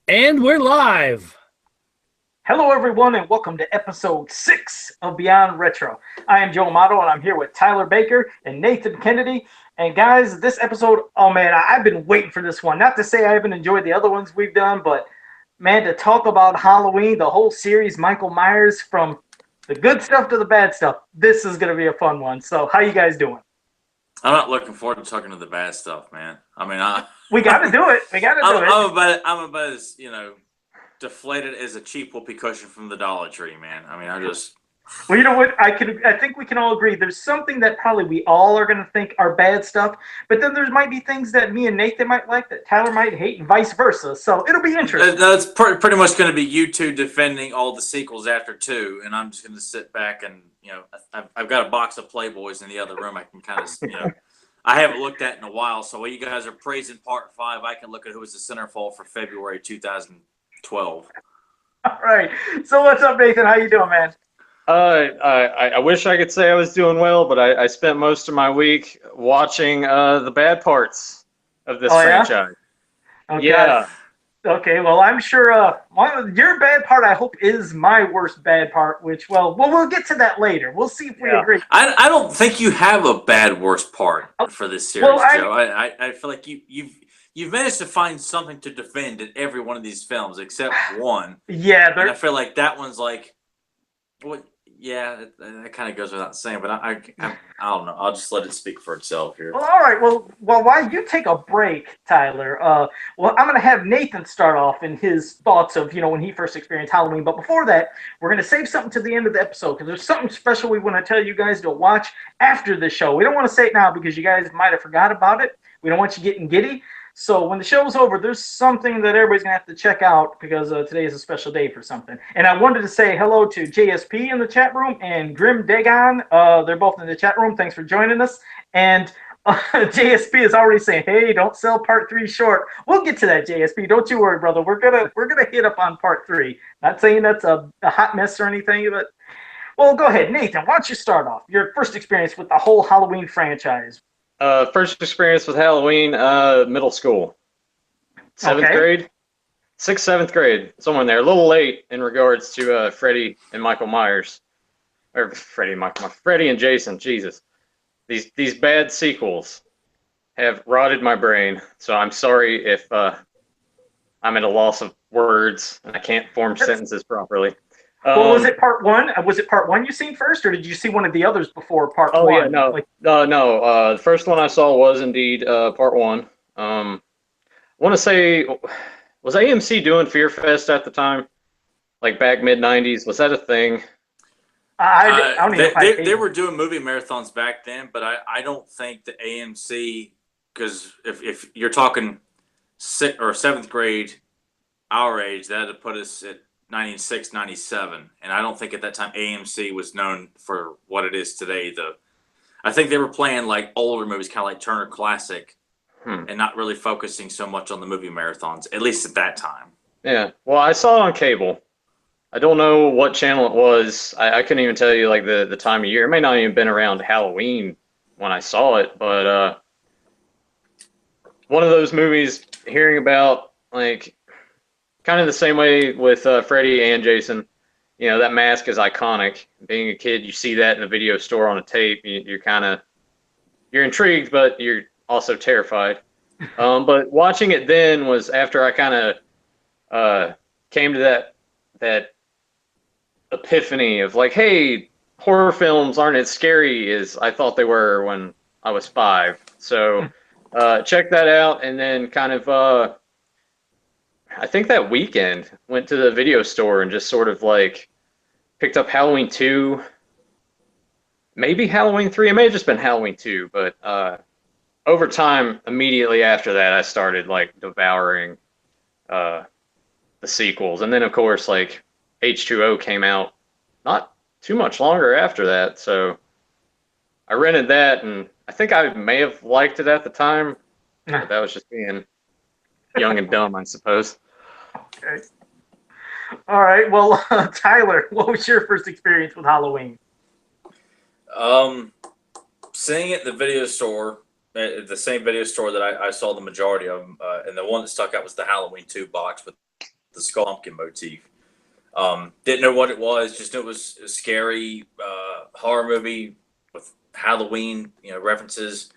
And we're live. Hello, everyone, and welcome to episode 6 of Beyond Retro. I am Joe Amato, and I'm here with Tyler Baker and Nathan Kennedy. And guys, this episode, oh man, I've been waiting for this one. Not to say I haven't enjoyed the other ones we've done, but man, to talk about Halloween, the whole series, Michael Myers, from the good stuff to the bad stuff, this is going to be a fun one. So, how you guys doing? I'm not looking forward to talking to the bad stuff, man. I mean, We got to do it. We got to do it. I'm about as deflated as a cheap whoopee cushion from the Dollar Tree, man. I mean, Well, you know what? I think we can all agree. There's something that probably we all are going to think are bad stuff, but then there might be things that me and Nathan might like that Tyler might hate, and vice versa. So it'll be interesting. That's pretty much going to be you two defending all the sequels after 2, and I'm just going to sit back and I've got a box of Playboys in the other room. I can kind of I haven't looked at in a while. So while you guys are praising Part 5, I can look at who was the centerfold for February 2012. All right. So what's up, Nathan? How you doing, man? I wish I could say I was doing well, but I spent most of my week watching the bad parts of this franchise. Okay. Yeah. Okay. Well, I'm sure your bad part, I hope, is my worst bad part. Which, well, we'll get to that later. We'll see if we agree. I don't think you have a bad worst part for this series, Joe. I feel like you've managed to find something to defend in every one of these films except one. Yeah. And I feel like that one's like, what? Yeah, that kind of goes without saying, but I don't know. I'll just let it speak for itself here. Well, all right. Well, while you take a break, Tyler, well, I'm going to have Nathan start off in his thoughts of, when he first experienced Halloween. But before that, we're going to save something to the end of the episode because there's something special we want to tell you guys to watch after the show. We don't want to say it now because you guys might have forgot about it. We don't want you getting giddy. So when the show's over, there's something that everybody's going to have to check out because today is a special day for something. And I wanted to say hello to JSP in the chat room and Grim Dagon. They're both in the chat room. Thanks for joining us. And JSP is already saying, hey, don't sell part 3 short. We'll get to that, JSP. Don't you worry, brother. We're gonna hit up on part 3. Not saying that's a hot mess or anything, but well, go ahead. Nathan, why don't you start off? Your first experience with the whole Halloween franchise. First experience with Halloween, middle school. 7th grade? 6th, 7th grade. Somewhere in there. A little late in regards to Freddy and Michael Myers. Or Freddy and Jason, Jesus. These bad sequels have rotted my brain. So I'm sorry if I'm at a loss of words and I can't form sentences properly. Well, was it part 1? Was it part 1 you seen first, or did you see one of the others before part 1? Oh yeah, no, no. The first one I saw was indeed part 1. I want to say, was AMC doing Fear Fest at the time, like back mid '90s? Was that a thing? I don't even know they were doing movie marathons back then, but I don't think the AMC, because if you're talking 6th or 7th grade, our age, that would put us at 96, 97, and I don't think at that time AMC was known for what it is today. I think they were playing like older movies, kind of like Turner Classic, and not really focusing so much on the movie marathons, at least at that time. Yeah, well, I saw it on cable. I don't know what channel it was. I couldn't even tell you like the time of year. It may not even been around Halloween when I saw it, but one of those movies, hearing about like. Kind of the same way with Freddy and Jason. That mask is iconic. Being a kid, you see that in the video store on a tape. You're intrigued, but you're also terrified. But watching it then was after I kind of came to that epiphany of like, hey, horror films aren't as scary as I thought they were when I was 5. So check that out, and then kind of. I think that weekend went to the video store and just sort of like picked up Halloween 2, maybe Halloween 3. It may have just been Halloween 2, but over time, immediately after that, I started like devouring the sequels. And then of course, like H2O came out not too much longer after that. So I rented that, and I think I may have liked it at the time, but that was just being young and dumb, I suppose. Okay. All right. Well, Tyler, what was your first experience with Halloween? Seeing it at the video store, at the same video store that I saw the majority of them, and the one that stuck out was the Halloween 2 box with the skull pumpkin motif. Didn't know what it was. Just knew it was a scary horror movie with Halloween, references.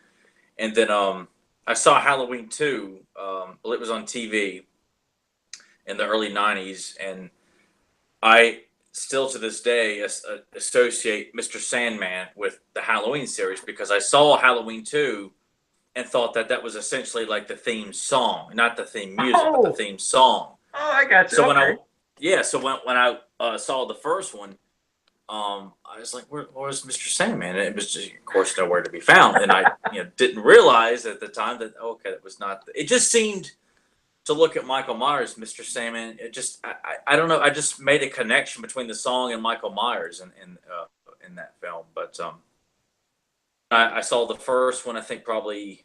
And then I saw Halloween 2. Well, it was on TV in the early 90s, and I still to this day associate Mr. Sandman with the Halloween series because I saw Halloween 2 and thought that was essentially like the theme song, not the theme music, but the theme song. Oh, I got you. So okay. when I saw the first one, I was like, where's Mr. Sandman? And it was just, of course, nowhere to be found. And I didn't realize at the time that, okay, it was not. It just seemed to look at Michael Myers, Mr. Sandman. It just, I don't know. I just made a connection between the song and Michael Myers in that film. But I saw the first one, I think probably,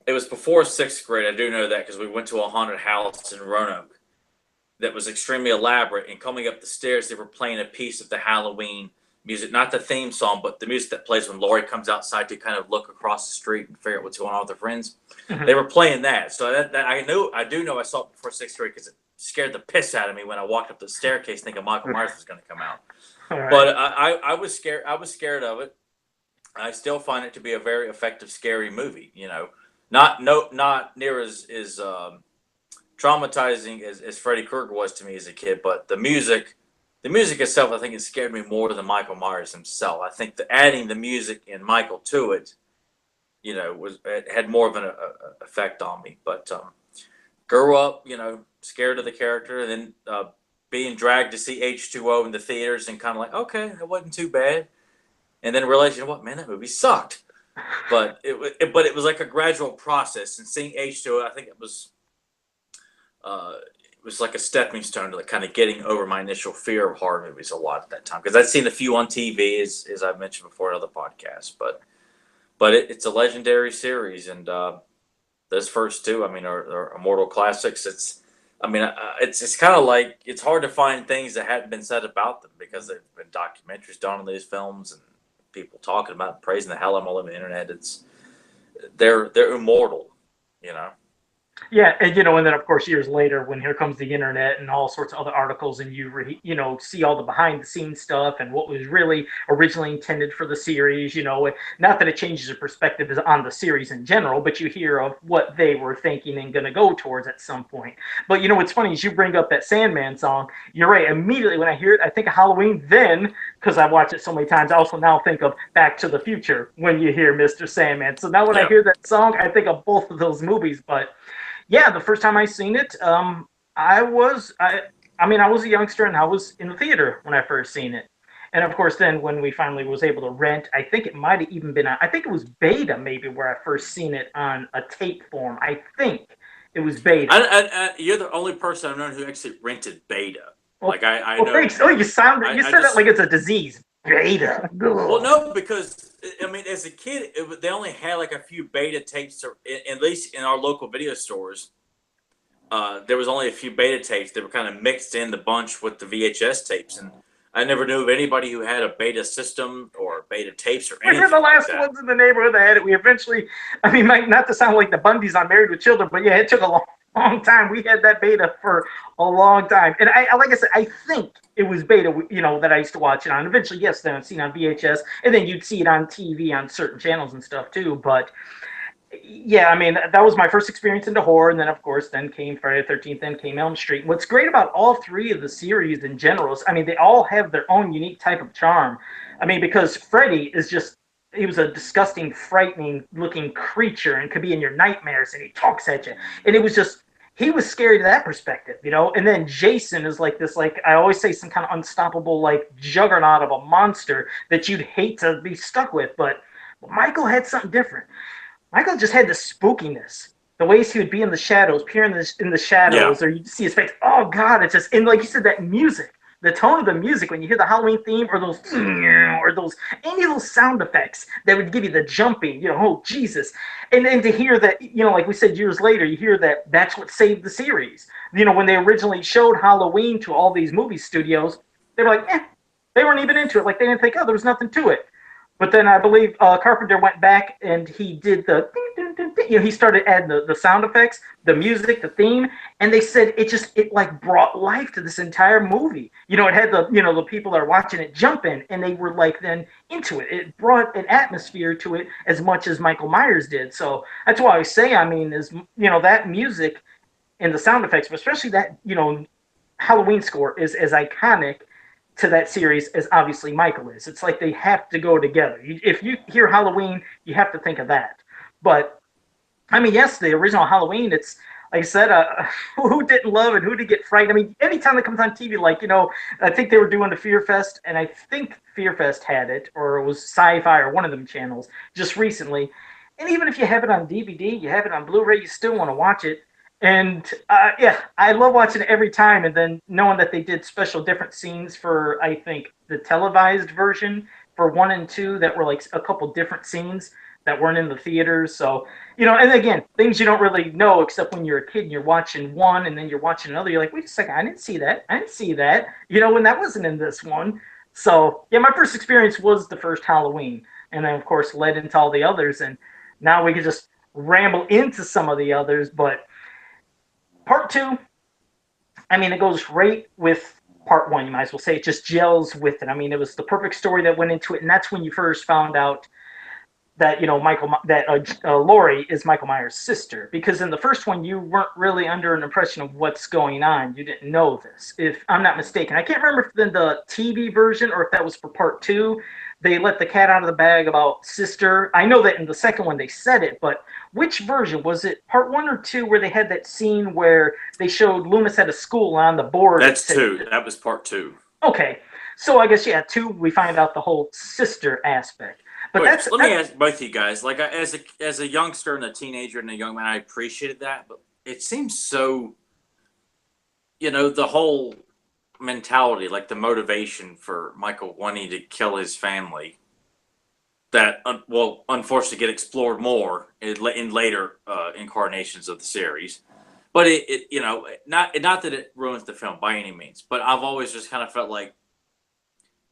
it was before 6th grade. I do know that because we went to a haunted house in Roanoke that was extremely elaborate, and coming up the stairs, they were playing a piece of the Halloween music, not the theme song, but the music that plays when Laurie comes outside to kind of look across the street and figure out what's going on with her friends. Mm-hmm. They were playing that. So that I do know I saw it before 6th grade because it scared the piss out of me when I walked up the staircase thinking Michael Myers was going to come out. Right. But I was scared. I was scared of it. I still find it to be a very effective, scary movie. Not near as traumatizing as Freddy Krueger was to me as a kid, but the music itself, I think it scared me more than Michael Myers himself. I think adding the music and Michael to it, it had more of an effect on me. But grew up, scared of the character, and then being dragged to see H2O in the theaters and kind of like, okay, it wasn't too bad, and then realized, what, man, that movie sucked. But it was like a gradual process, and seeing H2O, I think it was like a stepping stone to kind of getting over my initial fear of horror movies a lot at that time, because I'd seen a few on TV, as I've mentioned before in other podcasts. But it's a legendary series, and those first two, are immortal classics. It's kind of like it's hard to find things that hadn't been said about them because there've been documentaries done on these films and people talking about it, praising the hell out of them all over the internet. They're immortal, Yeah, and and then of course years later, when here comes the internet and all sorts of other articles, and you see all the behind the scenes stuff and what was really originally intended for the series. Not that it changes your perspective on the series in general, but you hear of what they were thinking and going to go towards at some point. But what's funny is you bring up that Sandman song. You're right. Immediately when I hear it, I think of Halloween. Then, because I've watched it so many times, I also now think of Back to the Future when you hear Mr. Sandman. So now when I hear that song, I think of both of those movies. But yeah, the first time I seen it, I was a youngster, and I was in the theater when I first seen it. And of course, then when we finally was able to rent, I think it might have even been I think it was Beta maybe where I first seen it on a tape form. I think it was Beta. You're the only person I've known who actually rented Beta. Well, I know. Thanks. Oh, you said that like it's a disease. Beta. Well, no, because as a kid, they only had like a few Beta tapes, at least in our local video stores. There was only a few Beta tapes that were kind of mixed in the bunch with the VHS tapes, and I never knew of anybody who had a Beta system or Beta tapes or anything. We were the last ones in the neighborhood that had it. We eventually, not to sound like the Bundys on Married with Children, but yeah, it took a long time. We had that Beta for a long time, and I like I said, I think it was Beta, that I used to watch it on. Eventually, yes, then I'd seen it on VHS, and then you'd see it on TV on certain channels and stuff too. But yeah, that was my first experience into horror, and then of course, then came Friday the 13th, then came Elm Street. What's great about all three of the series in general is, they all have their own unique type of charm. Because Freddy is just, he was a disgusting, frightening looking creature and could be in your nightmares, and he talks at you. And it was just, he was scary to that perspective, And then Jason is like this, like I always say, some kind of unstoppable, like juggernaut of a monster that you'd hate to be stuck with. But Michael had something different. Michael just had the spookiness. The ways he would be in the shadows, peering in the shadows, or you'd see his face. Oh, God, it's just, and like you said, that music. The tone of the music when you hear the Halloween theme or any of those sound effects that would give you the jumping, oh Jesus. And then to hear that, like we said years later, you hear that that's what saved the series. When they originally showed Halloween to all these movie studios, they were like, they weren't even into it. Like they didn't think, there was nothing to it. But then I believe Carpenter went back and he did the ding, ding, ding, ding. He started adding the sound effects, the music, the theme, and they said it like brought life to this entire movie. It had the people that are watching it jumping, and they were like then into it. It brought an atmosphere to it as much as Michael Myers did. So that's why I say, I mean, is that music and the sound effects, but especially that Halloween score is as iconic to that series as obviously Michael is. It's like they have to go together. If you hear Halloween, you have to think of that. But I mean, yes, the original Halloween. It's like I said, who didn't love it? Who did get frightened? I mean, anytime it comes on TV, like I think they were doing the Fear Fest, and I think Fear Fest had it, or it was Sci-Fi or one of them channels just recently. And even if you have it on DVD, you have it on Blu-ray, you still want to watch it. And yeah, I love watching it every time. And then knowing that they did special different scenes for, I think, the televised version for 1 and 2 that were like a couple different scenes that weren't in the theaters. So, and again, things you don't really know except when you're a kid and you're watching one and then you're watching another. You're like, wait a second, I didn't see that. I didn't see that. When that wasn't in this one. So, yeah, my first experience was the first Halloween. And then, of course, led into all the others. And now we can just ramble into some of the others. But part 2, I mean, it goes right with part 1. You might as well say it just gels with it. I mean, it was the perfect story that went into it, and that's when you first found out that Laurie is Michael Myers' sister. Because in the first one, you weren't really under an impression of what's going on. You didn't know this, if I'm not mistaken. I can't remember if in the TV version or if that was for part 2. They let the cat out of the bag about sister. I know that in the second one they said it, but which version? Was it part 1 or 2 where they had that scene where they showed Loomis at a school on the board? That's 2. That was part 2. Okay. So I guess, 2, we find out the whole sister aspect. But let me ask both of you guys, like as a youngster and a teenager and a young man, I appreciated that, but it seems so, the whole mentality, like the motivation for Michael wanting to kill his family, that will unfortunately get explored more in later incarnations of the series. But not that it ruins the film by any means, but I've always just kind of felt like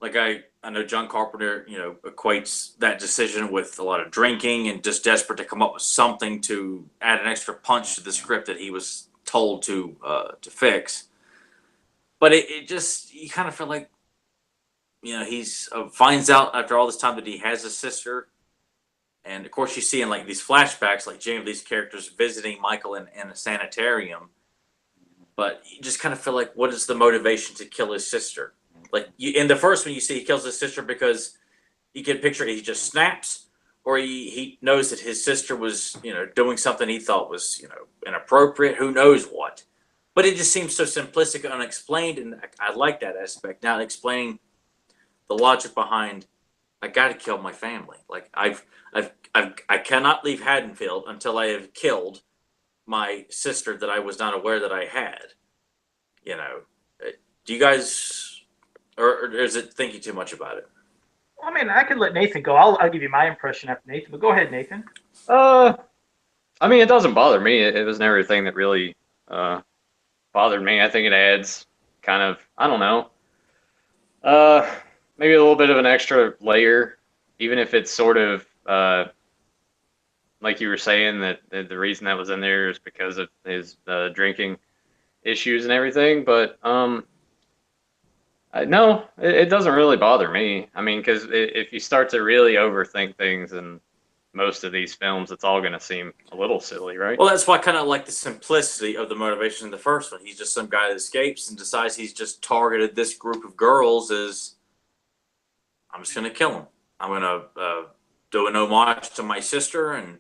I know John Carpenter, equates that decision with a lot of drinking and just desperate to come up with something to add an extra punch to the script that he was told to fix. But it just, you kind of feel like, he's finds out after all this time that he has a sister. And of course you see in like these flashbacks, like Jamie, these characters visiting Michael in a sanitarium. But you just kind of feel like, what is the motivation to kill his sister? Like in the first one, you see he kills his sister because you can picture he just snaps, or he knows that his sister was, doing something he thought was, inappropriate. Who knows what? But it just seems so simplistic and unexplained, and I like that aspect. Now explaining the logic behind, I got to kill my family. Like I cannot leave Haddonfield until I have killed my sister that I was not aware that I had. Do you guys? Or is it thinking too much about it? I mean, I could let Nathan go. I'll give you my impression after Nathan, but go ahead, Nathan. I mean, it doesn't bother me. It was never a thing that really bothered me. I think it adds kind of, I don't know, maybe a little bit of an extra layer, even if it's sort of like you were saying that the reason that was in there is because of his drinking issues and everything. But no, it doesn't really bother me. I mean, because if you start to really overthink things in most of these films, it's all going to seem a little silly, right? Well, that's why I kind of like the simplicity of the motivation in the first one. He's just some guy that escapes and decides he's just targeted this group of girls as, I'm just going to kill them. I'm going to do an homage to my sister. And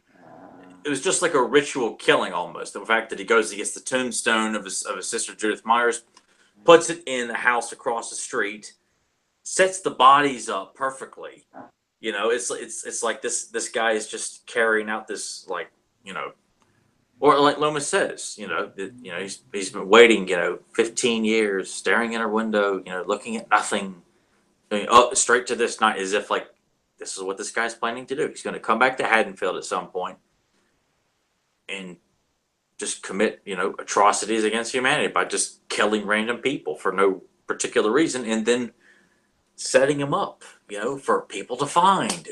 it was just like a ritual killing almost. The fact that he goes and gets the tombstone of his sister, Judith Myers, puts it in the house across the street, sets the bodies up perfectly. It's like this guy is just carrying out this, like, or like Loomis says, he's been waiting, 15 years, staring in her window, looking at nothing, up straight to this night, as if like this is what this guy's planning to do. He's going to come back to Haddonfield at some point and just commit, atrocities against humanity by just killing random people for no particular reason and then setting them up, for people to find.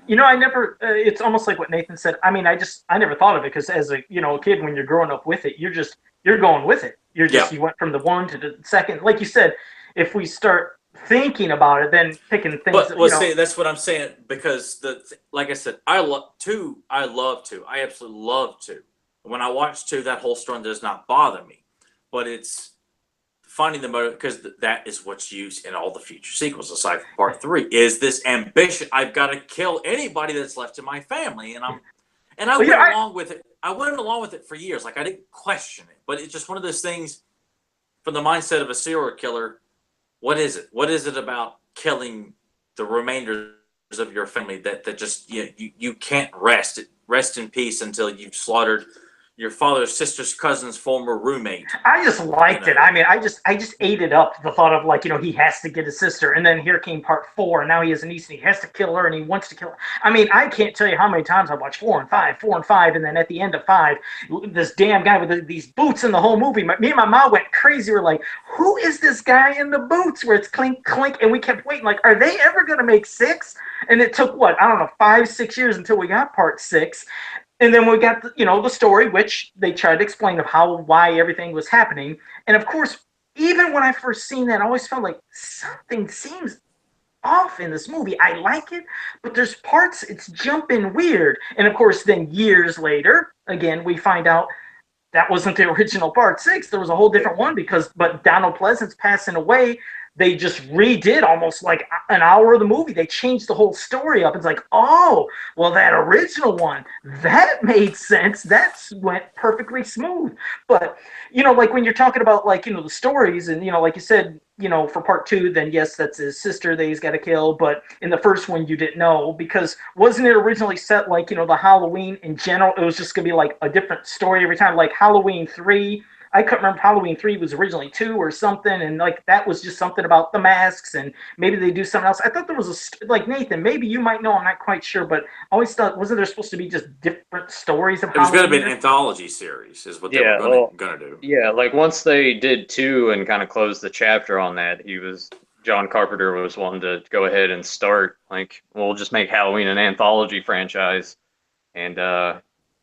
And I never. It's almost like what Nathan said. I mean, I never thought of it because as a kid, when you're growing up with it, you're going with it. You went from the one to the second. Like you said, if we start thinking about it, then picking things. But see, that's what I'm saying, because like I said, I love two. I absolutely love two. When I watch two, that whole story does not bother me, but it's finding the motive, because that is what's used in all the future sequels aside from part 3, is this ambition. I've got to kill anybody that's left in my family. And I went along with it. I went along with it for years. Like, I didn't question it, but it's just one of those things from the mindset of a serial killer. What is it? What is it about killing the remainders of your family that just, you can't rest in peace until you've slaughtered your father's sister's cousin's former roommate? I just liked it. I mean, I just ate it up. The thought of, like, he has to get his sister, and then here came part 4, and now he has a niece, and he has to kill her, and he wants to kill her. I mean, I can't tell you how many times I watched 4 and 5, and then at the end of 5, this damn guy with these boots in the whole movie. Me and my mom went crazy. We're like, who is this guy in the boots? Where it's clink, clink, and we kept waiting. Like, are they ever going to make 6? And it took, 5-6 years until we got part 6. And then we got the story, which they tried to explain of why everything was happening. And of course, even when I first seen that, I always felt like something seems off in this movie. I like it, but there's parts it's jumping weird. And of course, then years later, again, we find out that wasn't the original part 6. There was a whole different one but Donald Pleasance passing away, they just redid almost like an hour of the movie. They changed the whole story up. It's like, oh, well, that original one, that made sense. That went perfectly smooth. But, like when you're talking about, like, the stories and, like you said, for part 2, then yes, that's his sister that he's got to kill. But in the first one, you didn't know, because wasn't it originally set like, the Halloween in general? It was just going to be like a different story every time, like Halloween 3. I couldn't remember if Halloween 3 was originally 2 or something, and like that was just something about the masks, and maybe they do something else. I thought there was like Nathan, maybe you might know, I'm not quite sure, but I always thought, wasn't there supposed to be just different stories of Halloween? It was going to be an anthology series, is what they were going to do. Yeah, like once they did 2 and kind of closed the chapter on that, John Carpenter was wanting to go ahead and start, like, we'll just make Halloween an anthology franchise. And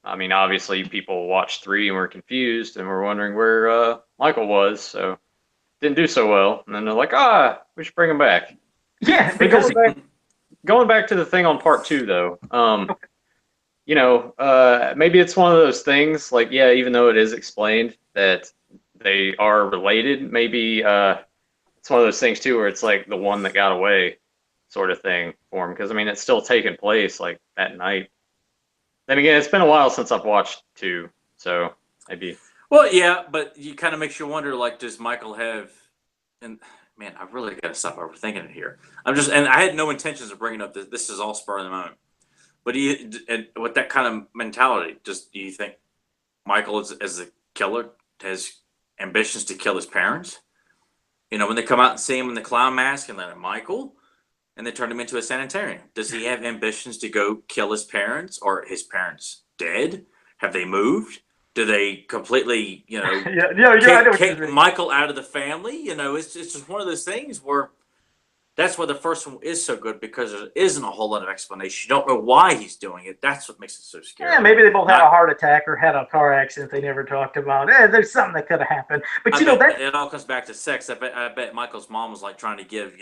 I mean, obviously, people watched 3 and were confused and were wondering where Michael was, so didn't do so well. And then they're like, we should bring him back. Yeah, because going back to the thing on part 2, though, maybe it's one of those things, like, yeah, even though it is explained that they are related, maybe it's one of those things, too, where it's like the one that got away sort of thing for him. Because, I mean, it's still taking place, like, that night. Then again, it's been a while since I've watched 2, so maybe. Well, yeah, but you kind of makes you wonder, like, does Michael have? And man, I really got to stop overthinking it here. And I had no intentions of bringing up this. This is all spur of the moment. But with that kind of mentality, do you think Michael, as a killer, has ambitions to kill his parents? When they come out and see him in the clown mask, and then Michael. And they turned him into a sanitarian. Does he have ambitions to go kill his parents? Or his parents dead? Have they moved? Do they completely, kick Michael out of the family? It's just one of those things where that's why the first one is so good, because there isn't a whole lot of explanation. You don't know why he's doing it. That's what makes it so scary. Yeah, maybe they both had a heart attack or had a car accident they never talked about. There's something that could have happened. But that it all comes back to sex. I bet Michael's mom was like trying to give,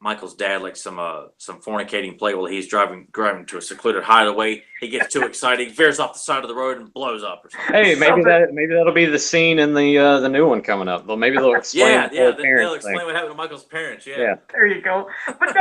Michael's dad like some fornicating play while he's driving to a secluded hideaway. He gets too excited, veers off the side of the road and blows up or something. Hey, maybe that'll be the scene in the new one coming up. Well, maybe they'll explain. They'll explain what happened to Michael's parents. Yeah. There you go. But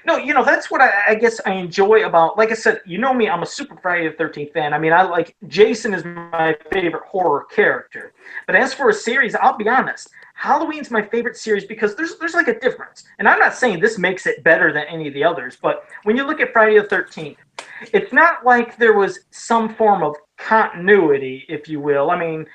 no, that's what I guess I enjoy about. Like I said, me, I'm a super Friday the 13th fan. I mean, I like Jason is my favorite horror character. But as for a series, I'll be honest. Halloween's my favorite series because there's like a difference. And I'm not saying this makes it better than any of the others, but when you look at Friday the 13th, it's not like there was some form of continuity, if you will. I mean,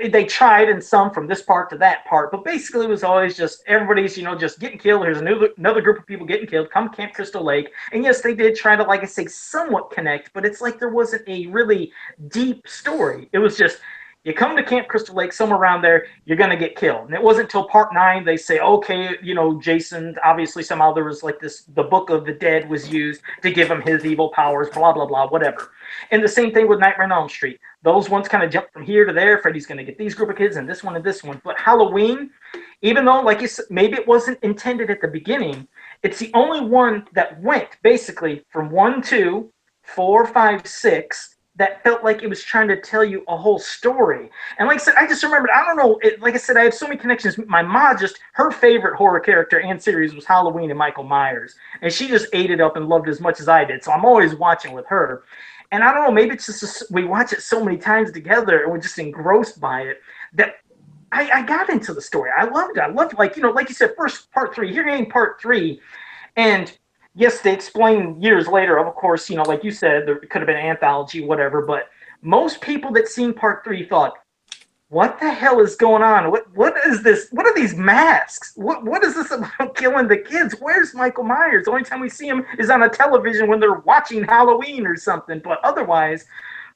they tried in some from this part to that part, but basically it was always just everybody's, just getting killed. Here's another group of people getting killed. Come Camp Crystal Lake. And yes, they did try to, like I say, somewhat connect, but it's like there wasn't a really deep story. It was just, You come to Camp Crystal Lake, somewhere around there, you're going to get killed. And it wasn't until part 9 they say, okay, Jason, obviously somehow there was like this, the Book of the Dead was used to give him his evil powers, blah, blah, blah, whatever. And the same thing with Nightmare on Elm Street. Those ones kind of jump from here to there. Freddy's going to get these group of kids and this one and this one. But Halloween, even though, like you said, maybe it wasn't intended at the beginning, it's the only one that went basically from 1, 2, 4, 5, 6, that felt like it was trying to tell you a whole story. And like I said, I just remembered, I don't know, like I said, I have so many connections. My mom, her favorite horror character and series was Halloween and Michael Myers. And she just ate it up and loved it as much as I did. So I'm always watching with her. And I don't know, maybe it's just we watch it so many times together and we're just engrossed by it that I got into the story. I loved it. I loved, like you said, first part 3, here ain't part 3. And yes, they explain years later, of course, like you said, there could have been an anthology, whatever, but most people that seen part 3 thought, what the hell is going on? What is this? What are these masks? What is this about killing the kids? Where's Michael Myers? The only time we see him is on a television when they're watching Halloween or something, but otherwise,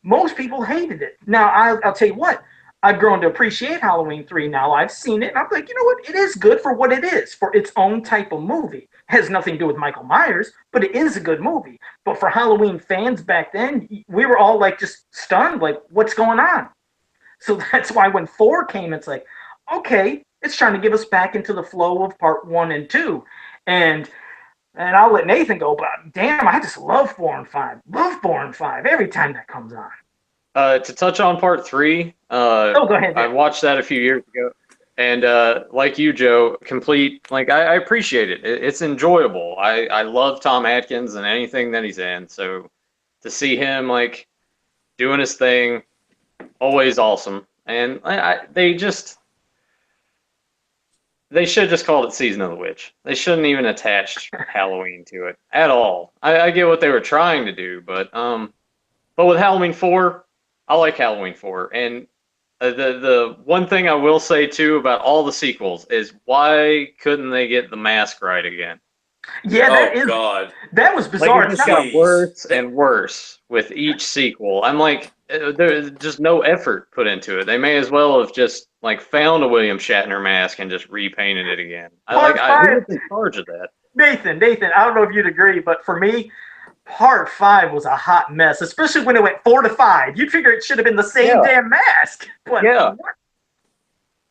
most people hated it. Now, I'll tell you what, I've grown to appreciate Halloween 3 now. I've seen it, and I'm like, you know what? It is good for what it is, for its own type of movie. It has nothing to do with Michael Myers, but it is a good movie. But for Halloween fans back then, we were all like just stunned, like, what's going on? So that's why when 4 came, it's like, okay, it's trying to give us back into the flow of part 1 and 2. And I'll let Nathan go, but damn, I just love 4 and 5. Love 4 and 5 every time that comes on. To touch on part 3, go ahead. I watched that a few years ago, and like you, Joe, I appreciate it. It's enjoyable. I love Tom Atkins and anything that he's in, so to see him like doing his thing, always awesome. And they should have just called it Season of the Witch. They shouldn't even attach Halloween to it at all. I get what they were trying to do, but with Halloween 4. I like Halloween 4, and the one thing I will say too about all the sequels is why couldn't they get the mask right again? Yeah, God, that was bizarre. Like, it just got worse and worse with each sequel. I'm like, there's just no effort put into it. They may as well have just like found a William Shatner mask and just repainted it again. Who was in charge of that? Nathan, I don't know if you'd agree, but for me, part 5 was a hot mess, especially when it went 4 to 5. You'd figure it should have been the same damn mask. But yeah.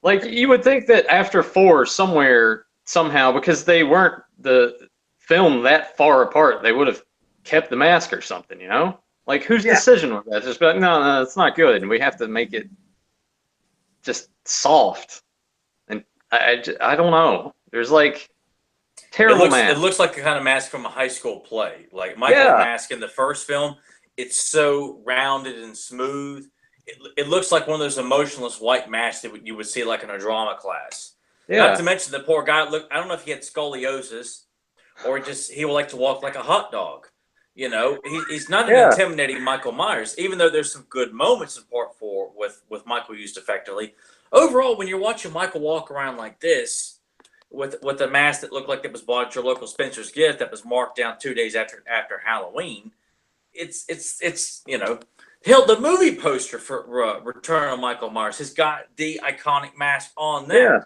Like, you would think that after 4, somehow, because they weren't the film that far apart, they would have kept the mask or something, Like, whose decision was that? Just be like, no, it's not good, and we have to make it just soft. And I don't know. There's like terrible mask. It looks like the kind of mask from a high school play. Like Michael's mask in the first film, it's so rounded and smooth. It looks like one of those emotionless white masks that you would see like in a drama class. Yeah. Not to mention the poor guy. Look, I don't know if he had scoliosis or he would like to walk like a hot dog. He's not an intimidating Michael Myers, even though there's some good moments in part 4 with Michael used effectively. Overall, when you're watching Michael walk around like this, with a mask that looked like it was bought at your local Spencer's Gift that was marked down 2 days after Halloween, it's hell, the movie poster for Return of Michael Myers has got the iconic mask on there. Yeah.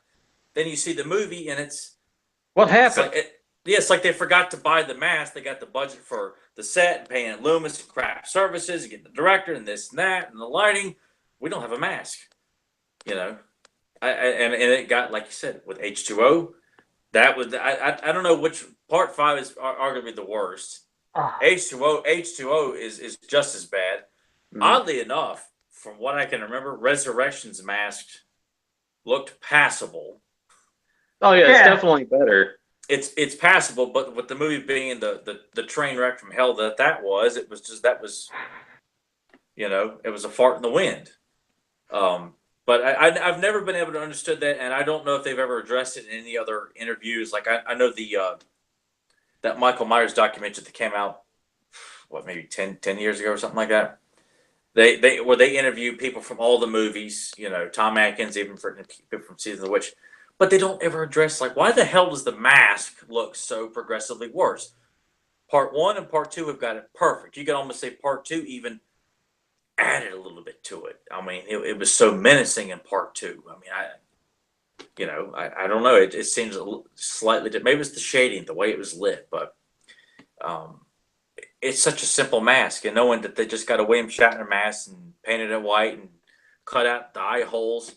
Then you see the movie and it's what happened. It's like they forgot to buy the mask. They got the budget for the set and paying Loomis and craft services, and getting the director and this and that and the lighting. We don't have a mask, And it got, like you said, with H2O, that was I don't know which part 5 is arguably the worst. H2O is just as bad. Mm-hmm. Oddly enough, from what I can remember, Resurrection's mask looked passable. Oh yeah, it's definitely better. It's passable, but with the movie being the train wreck from hell that was, it was it was a fart in the wind. But I've never been able to understand that, and I don't know if they've ever addressed it in any other interviews. Like I know that Michael Myers documentary that came out, maybe 10 years ago or something like that. They interview people from all the movies, Tom Atkins, even from Season of the Witch, but they don't ever address like why the hell does the mask look so progressively worse? Part 1 and part 2 have got it perfect. You could almost say part 2 even added a little bit to it. I mean, it was so menacing in part two. I mean, I don't know. It seems slightly different. Maybe it's the shading, the way it was lit, but um, it's such a simple mask. And knowing that they just got a William Shatner mask and painted it white and cut out the eye holes,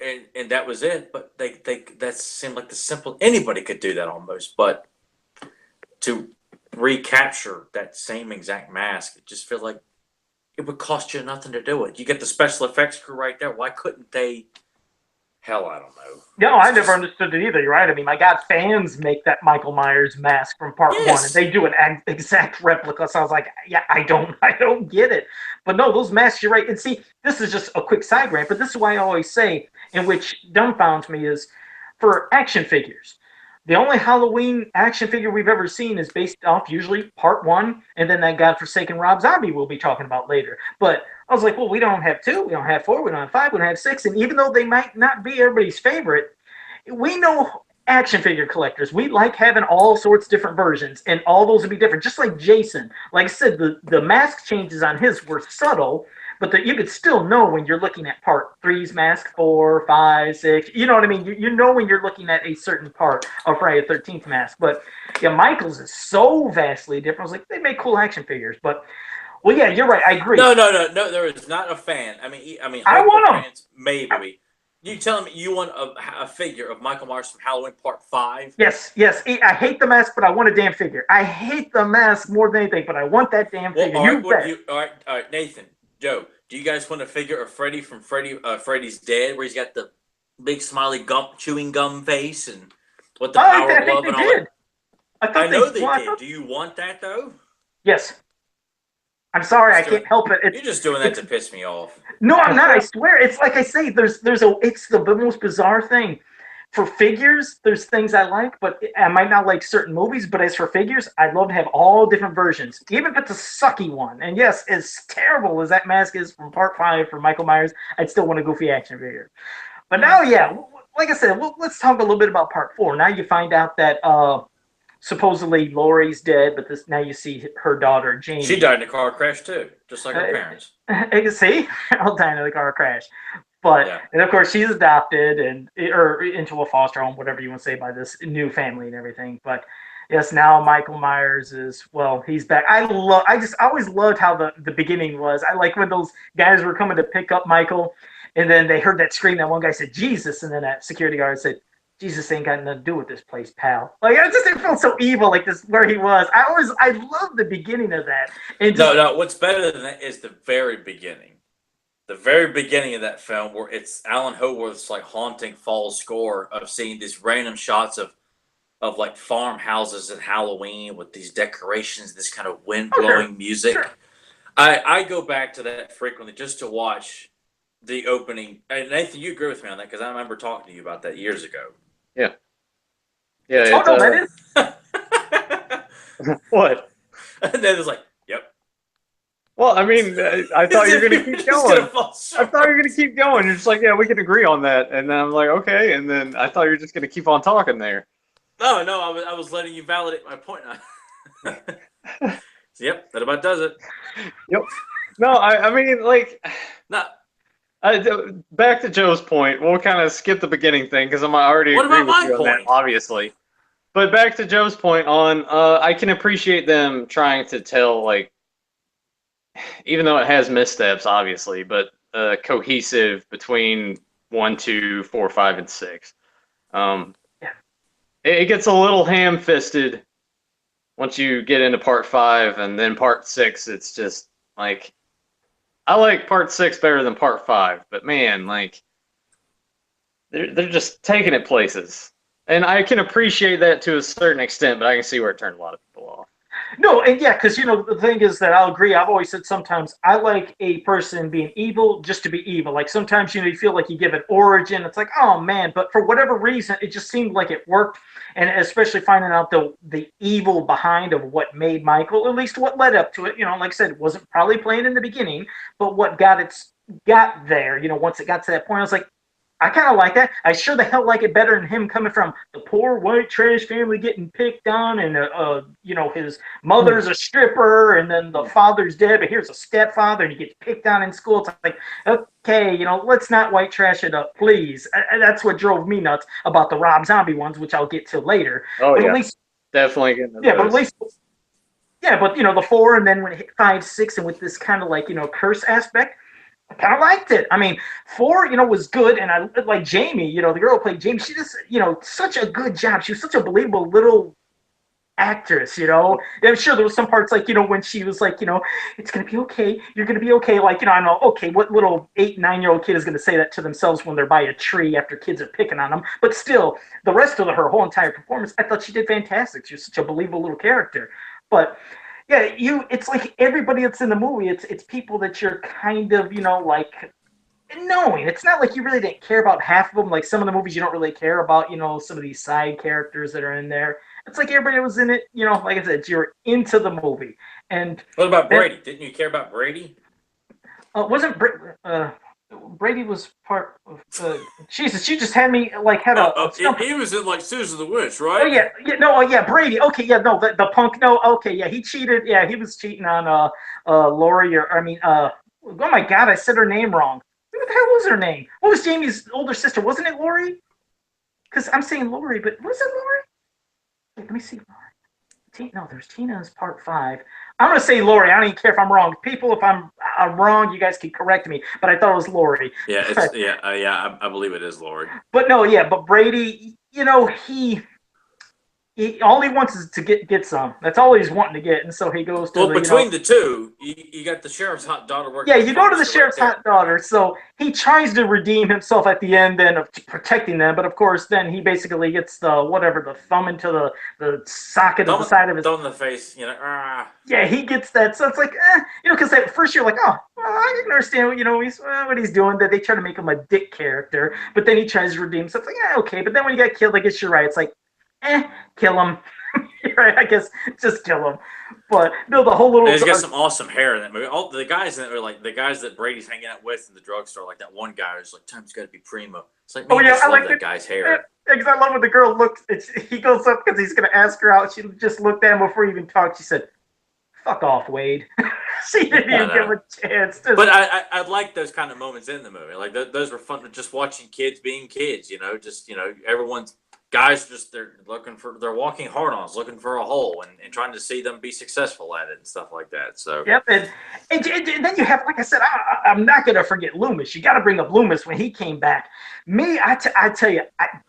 and that was it. But they that seemed like the simple, anybody could do that almost. But to recapture that same exact mask, it just feels like it would cost you nothing to do it. You get the special effects crew right there. Why couldn't they? Hell, I don't know. No, I never understood it either. You're right. I mean, my God, fans make that Michael Myers mask from part one, and they do an exact replica. So I was like, yeah, I don't get it. But no, those masks, you're right. And see, this is just a quick side rant, but this is why I always say, and which dumbfounds me, is for action figures. The only Halloween action figure we've ever seen is based off usually part one, and then that godforsaken Rob Zombie we'll be talking about later. But I was like, well, we don't have 2, we don't have 4, we don't have 5, we don't have 6, and even though they might not be everybody's favorite, we know action figure collectors. We like having all sorts of different versions, and all those would be different. Just like Jason. Like I said, the mask changes on his were subtle, but you could still know when you're looking at part three's mask, 4, 5, 6. You know what I mean? You know when you're looking at a certain part of Friday the 13th mask. But yeah, Michael's is so vastly different. I was like, they make cool action figures. But, well, yeah, you're right. I agree. No. There is not a fan. I mean, I want them. Fans, maybe. You telling me you want a figure of Michael Myers from Halloween Part 5? Yes. I hate the mask, but I want a damn figure. I hate the mask more than anything, but I want that damn figure. All right, Nathan, Joe, do you guys want a figure of Freddy from Freddy's Dead, where he's got the big smiley chewing gum face and what the power of love and all that? I know they did. Do you want that though? Yes. I'm sorry, I can't help it. You're just doing that to piss me off. No, I'm not. I swear. It's like I say. It's the most bizarre thing. For figures, there's things I like, but I might not like certain movies. But as for figures, I'd love to have all different versions, even if it's a sucky one. And yes, as terrible as that mask is from Part 5 for Michael Myers, I'd still want a goofy action figure. But now, yeah, like I said, let's talk a little bit about Part 4. Now you find out that supposedly Laurie's dead, but now you see her daughter Jamie. She died in a car crash too, just like her parents. See, I'll die in a car crash. But and of course she's adopted or into a foster home, whatever you want to say, by this new family and everything. But yes, now Michael Myers he's back. I always loved how the beginning was. I like when those guys were coming to pick up Michael, and then they heard that scream. That one guy said Jesus, and then that security guard said, Jesus ain't got nothing to do with this place, pal. Like, it felt so evil, like this where he was. I love the beginning of that. And no, what's better than that is the very beginning. The very beginning of that film, where it's Alan Howarth's like haunting fall score of seeing these random shots of like farmhouses at Halloween with these decorations, this kind of wind blowing music. Sure. I go back to that frequently just to watch the opening. And Nathan, you agree with me on that, because I remember talking to you about that years ago. Yeah. That is. What? And then it was like, yep. Well, I mean, I thought you were going to keep going. I thought you were going to keep going. You're just like, yeah, we can agree on that. And then I'm like, okay. And then I thought you were just going to keep on talking there. No, I was letting you validate my point. Yep, that about does it. Yep. No, I mean, like, no. Back to Joe's point, we'll kind of skip the beginning thing because I'm already agree with you on that, obviously. But back to Joe's point on, I can appreciate them trying to tell, like, even though it has missteps, obviously, but cohesive between 1, 2, 4, 5, and 6. It gets a little ham-fisted once you get into Part 5, and then Part 6, it's just, like, I like Part 6 better than Part 5, but man, like, they're just taking it places. And I can appreciate that to a certain extent, but I can see where it turned a lot of people off. No, and yeah, because, the thing is that I'll agree. I've always said sometimes I like a person being evil just to be evil. Like, sometimes, you feel like you give it origin. It's like, oh, man. But for whatever reason, it just seemed like it worked. And especially finding out the evil behind of what made Michael, at least what led up to it. Like I said, it wasn't probably planned in the beginning, but what got there, once it got to that point, I was like, I kind of like that. I sure the hell like it better than him coming from the poor white trash family getting picked on, and his mother's a stripper, and then the father's dead, but here's a stepfather, and he gets picked on in school. It's like, okay, let's not white trash it up, please. That's what drove me nuts about the Rob Zombie ones, which I'll get to later. Oh, but yeah. At least, Definitely getting yeah, but those. at least. Yeah, but the 4, and then when it hit 5, 6, and with this kind of like curse aspect, I kind of liked it. I mean, 4, was good, and I like Jamie. The girl who played Jamie. She just, such a good job. She was such a believable little actress. And I'm sure there was some parts like when she was like, it's gonna be okay. You're gonna be okay. Like I know, okay, what little 8, 9-year-old kid is gonna say that to themselves when they're by a tree after kids are picking on them? But still, the rest of her whole entire performance, I thought she did fantastic. She was such a believable little character. But yeah, it's like everybody that's in the movie, it's people that you're kind of, like knowing. It's not like you really didn't care about half of them. Like some of the movies you don't really care about, some of these side characters that are in there. It's like everybody was in it, like I said, you're into the movie. And what about Brady? Didn't you care about Brady? Wasn't Brady was part of Jesus, she just had me like had he was in like Susan the Witch, Oh right? yeah, Brady. Okay, yeah, no, the punk. No, okay, yeah, he cheated. Yeah, he was cheating on Lori, oh my God, I said her name wrong. What the hell was her name? What was Jamie's older sister? Wasn't it Lori? Because I'm saying Lori, but was it Lori? Wait, let me see. No, there's Tina is part 5. I'm gonna say Lori. I don't even care if I'm wrong. People, if I'm wrong, you guys can correct me. But I thought it was Lori. Yeah, I believe it is Lori. But no, yeah, but Brady, he all he wants is to get some. That's all he's wanting to get, and so he goes to between the two, you got the sheriff's hot daughter working. Yeah, you go to the sheriff's hot daughter. So he tries to redeem himself at the end, then of protecting them. But of course, then he basically gets the thumb into the socket of the side of his thumb in the face. Yeah, he gets that. So it's like, because at first you're like, oh, well, I can understand, what he's doing. That they try to make him a dick character, but then he tries to redeem himself. It's like, yeah, okay. But then when he got killed, I guess you're right. It's like, kill him. Right, I guess just kill him. But no, the whole little. And he's got some awesome hair in that movie. All the guys in it are like the guys that Brady's hanging out with in the drugstore. Like that one guy who's like, "Time's got to be primo." It's like, man, I love that guy's hair. Because I love when the girl looks. He goes up because he's going to ask her out. She just looked at him before he even talked. She said, "Fuck off, Wade." She didn't even give him a chance. But I like those kind of moments in the movie. Like those were fun. Just watching kids being kids. Everyone's. Guys they're walking hard-ons, looking for a hole and trying to see them be successful at it and stuff like that. So yep, and then you have, like I said, I'm not gonna forget Loomis. You got to bring up Loomis when he came back. I tell you,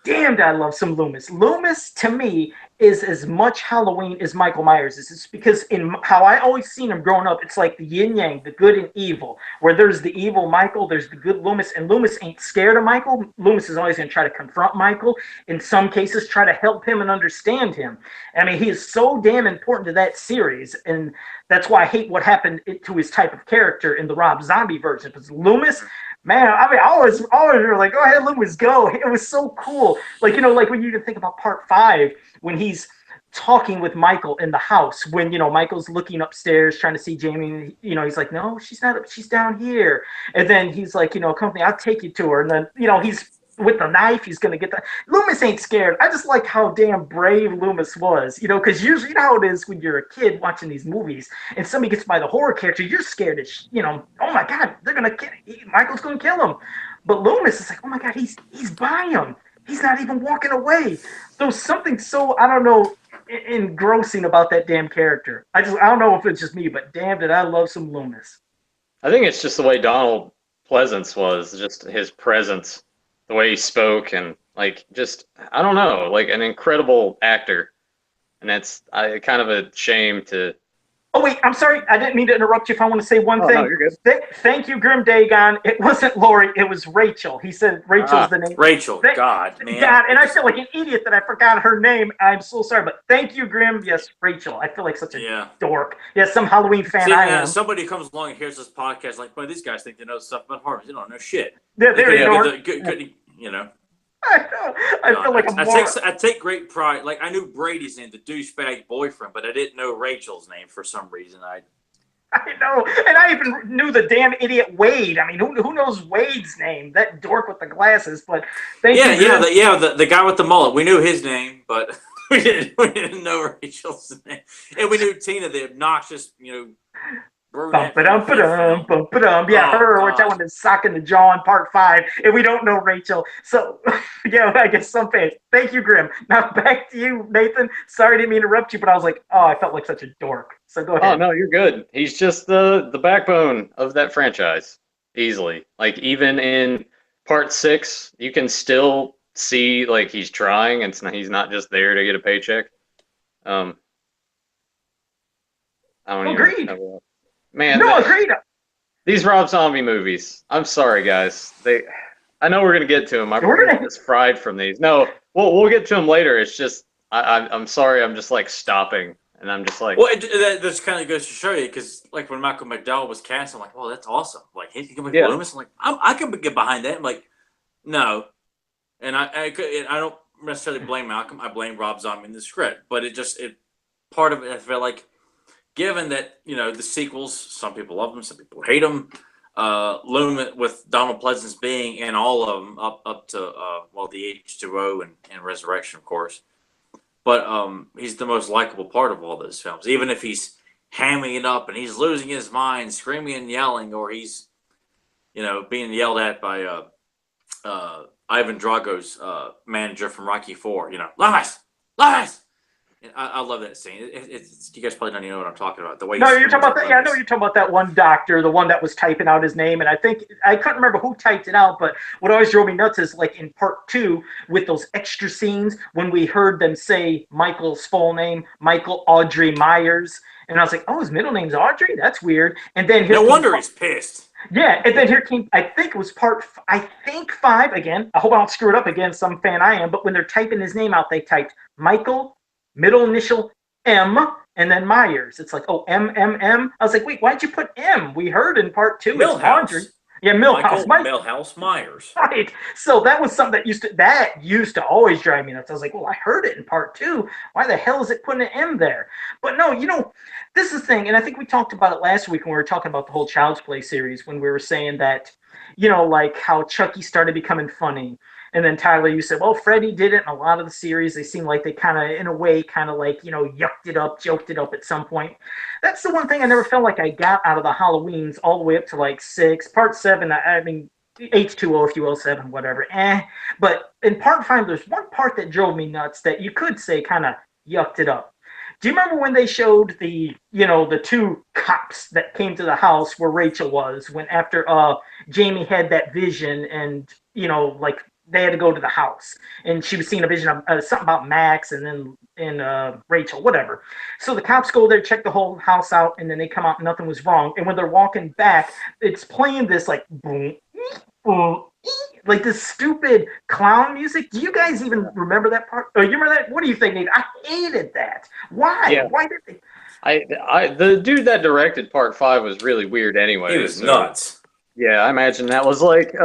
damned I love some Loomis. Loomis to me is as much Halloween as Michael Myers is. It's because in how I always seen him growing up, it's like the yin yang, the good and evil. Where there's the evil Michael, there's the good Loomis, and Loomis ain't scared of Michael. Loomis is always going to try to confront Michael. In some cases, try to help him and understand him. I mean, he is so damn important to that series, and that's why I hate what happened to his type of character in the Rob Zombie version. Because Loomis. Man, I mean, I always were like, go ahead, Loomis, go. It was so cool. Like, like when you even think about part 5, when he's talking with Michael in the house, when, Michael's looking upstairs trying to see Jamie, he's like, no, she's not, she's down here. And then he's like, come with me, I'll take you to her. And then, he's with the knife, he's going to get that. Loomis ain't scared. I just like how damn brave Loomis was, because usually, how it is when you're a kid watching these movies and somebody gets by the horror character, you're scared as, oh my God, they're going to kill Michael's going to kill him. But Loomis is like, oh my God, he's by him. He's not even walking away. There's something so, I don't know, engrossing about that damn character. I don't know if it's just me, but damn did I love some Loomis. I think it's just the way Donald Pleasance was, just his presence. The way he spoke and I don't know, like an incredible actor. And that's kind of a shame to. Oh, wait, I'm sorry. I didn't mean to interrupt you if I want to say one thing. No, you're good. Thank you, Grim Dagon. It wasn't Lori. It was Rachel. He said Rachel's the name. Rachel. God, man. God, and I feel like an idiot that I forgot her name. I'm so sorry. But thank you, Grim. Yes, Rachel. I feel like such a dork. Yes, some Halloween fan I am. Somebody comes along and hears this podcast like, boy, these guys think they know stuff about horror. They don't know shit. They're good. I feel like I take great pride. Like I knew Brady's name, the douchebag boyfriend, but I didn't know Rachel's name for some reason. I know, and I even knew the damn idiot Wade. I mean, who knows Wade's name? That dork with the glasses. But thank you. The guy with the mullet. We knew his name, but we didn't know Rachel's name, and we knew Tina, the obnoxious, Bum brunette ba from the dum ba fifth dum film. bum ba dum. Yeah, Oh her, which I God. wanted to sock in the jaw in part 5, and we don't know Rachel. So, yeah, I guess some fans. Thank you, Grim. Now back to you, Nathan. Sorry, didn't mean to interrupt you, but I was like, oh, I felt like such a dork. So go Oh ahead. no, you're good. He's just the backbone of that franchise, easily. Like even in part 6, you can still see like he's trying, and he's not just there to get a paycheck. Um, I don't even Agreed. know. Man, No, agreed. these Rob Zombie movies. I'm sorry, guys. I know we're gonna get to them. My We're brain's gonna. just fried from these. No, we'll get to them later. It's just I'm sorry. I'm just like stopping, and I'm just like, Well, that just kind of goes to show you, because like when Michael McDowell was cast, I'm like, oh, that's awesome. Like, he can make yeah, Loomis. I'm like, I can get behind that. I'm like, no, and I don't necessarily blame Malcolm. I blame Rob Zombie in the script, but it part of it. I felt like, given that the sequels, some people love them, some people hate them. Loomis with Donald Pleasance being in all of them up to the H2O and Resurrection, of course. But he's the most likable part of all those films. Even if he's hamming it up and he's losing his mind, screaming and yelling, or he's being yelled at by Ivan Drago's manager from Rocky Four. Loomis, Loomis. And I love that scene. You guys probably don't even know what I'm talking about. The way No, he you're talking screams about at that. Yeah, I know Loomis. you're talking about that one doctor, the one that was typing out his name, and I think I couldn't remember who typed it out. But what always drove me nuts is like in part 2 with those extra scenes when we heard them say Michael's full name, Michael Audrey Myers, and I was like, oh, his middle name's Audrey. That's weird. And then here No came wonder he's pissed. yeah, and then here came, I think it was I think 5 again. I hope I don't screw it up again, some fan I am, but when they're typing his name out, they typed Michael, middle initial M, and then Myers. It's like, oh, M. I was like, wait, why'd you put M? We heard in part 2 it's Audrey. Millhouse. Yeah, Millhouse. Michael Millhouse Myers. Right. So that was something that used to always drive me nuts. I was like, well, I heard it in part 2. Why the hell is it putting an M there? But no, this is the thing, and I think we talked about it last week when we were talking about the whole Child's Play series, when we were saying that, like how Chucky started becoming funny. And then Tyler, you said, well, Freddy did it in a lot of the series. They seem like they kind of, in a way, kind of like, yucked it up, joked it up at some point. That's the one thing I never felt like I got out of the Halloweens all the way up to like 6. Part 7, I mean, H2O, if you will, 7, whatever. But in part 5, there's one part that drove me nuts that you could say kind of yucked it up. Do you remember when they showed the 2 cops that came to the house where Rachel was, when after Jamie had that vision and, like they had to go to the house and she was seeing a vision of something about Max and then Rachel, whatever. So the cops go there, check the whole house out, and then they come out and nothing was wrong. And when they're walking back, it's playing this like boom, boom, like this stupid clown music. Do you guys even remember that part? Oh, you remember that? What do you think, Nate? I hated that. Why? yeah. Why did they? The dude that directed part 5 was really weird anyway. He was nuts. Yeah, I imagine that was like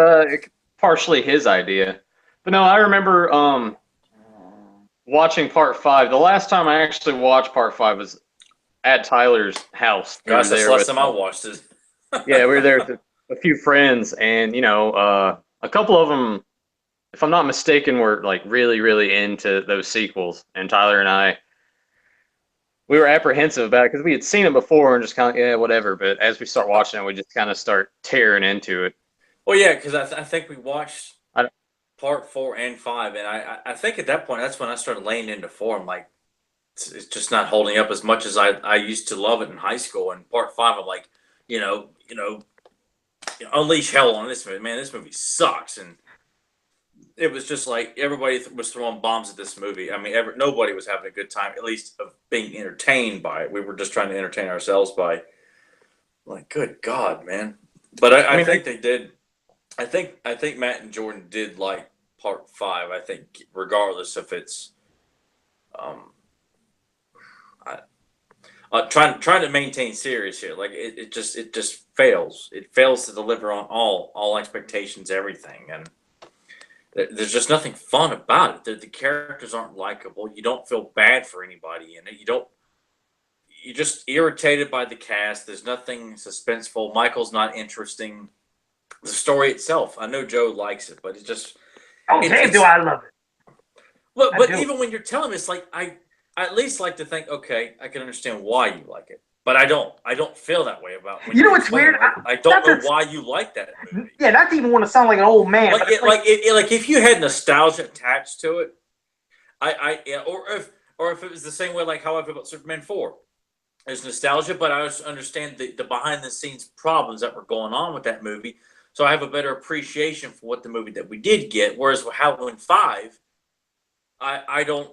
partially his idea. But no, I remember watching part 5. The last time I actually watched part 5 was at Tyler's house. Gosh, that's the last time I watched it. Yeah, we were there with a few friends, and a couple of them, if I'm not mistaken, were like really, really into those sequels. And Tyler and we were apprehensive about it because we had seen it before and just kind of, yeah, whatever. But as we start watching it, we just kind of start tearing into it. Well, yeah, because I think we watched part 4 and 5, and I think at that point that's when I started laying into 4. I'm like, it's just not holding up as much as I used to love it in high school. And part 5, I'm like, unleash hell on this movie. Man, this movie sucks. And it was just like everybody was throwing bombs at this movie. I mean, nobody was having a good time, at least of being entertained by it. We were just trying to entertain ourselves by, like, good God, man. But I think they did. I think Matt and Jordan did like part 5. I think regardless if it's trying to maintain serious here, like it just fails. It fails to deliver on all expectations, everything, and there's just nothing fun about it. The characters aren't likable. You don't feel bad for anybody in it. you're just irritated by the cast. There's nothing suspenseful. Michael's not interesting. The story itself, I know Joe likes it, but it's just. Oh, damn, do I love it. Look, but even when you're telling me, it's like I at least like to think, okay, I can understand why you like it. But I don't. I don't feel that way about. You know what's weird? I don't know why you like that movie. Yeah, not to even want to sound like an old man. Like, if you had nostalgia attached to it, or if it was the same way like how I feel about Superman 4. There's nostalgia, but I also understand the behind the scenes problems that were going on with that movie. So I have a better appreciation for what the movie that we did get. Whereas with Halloween 5, I don't.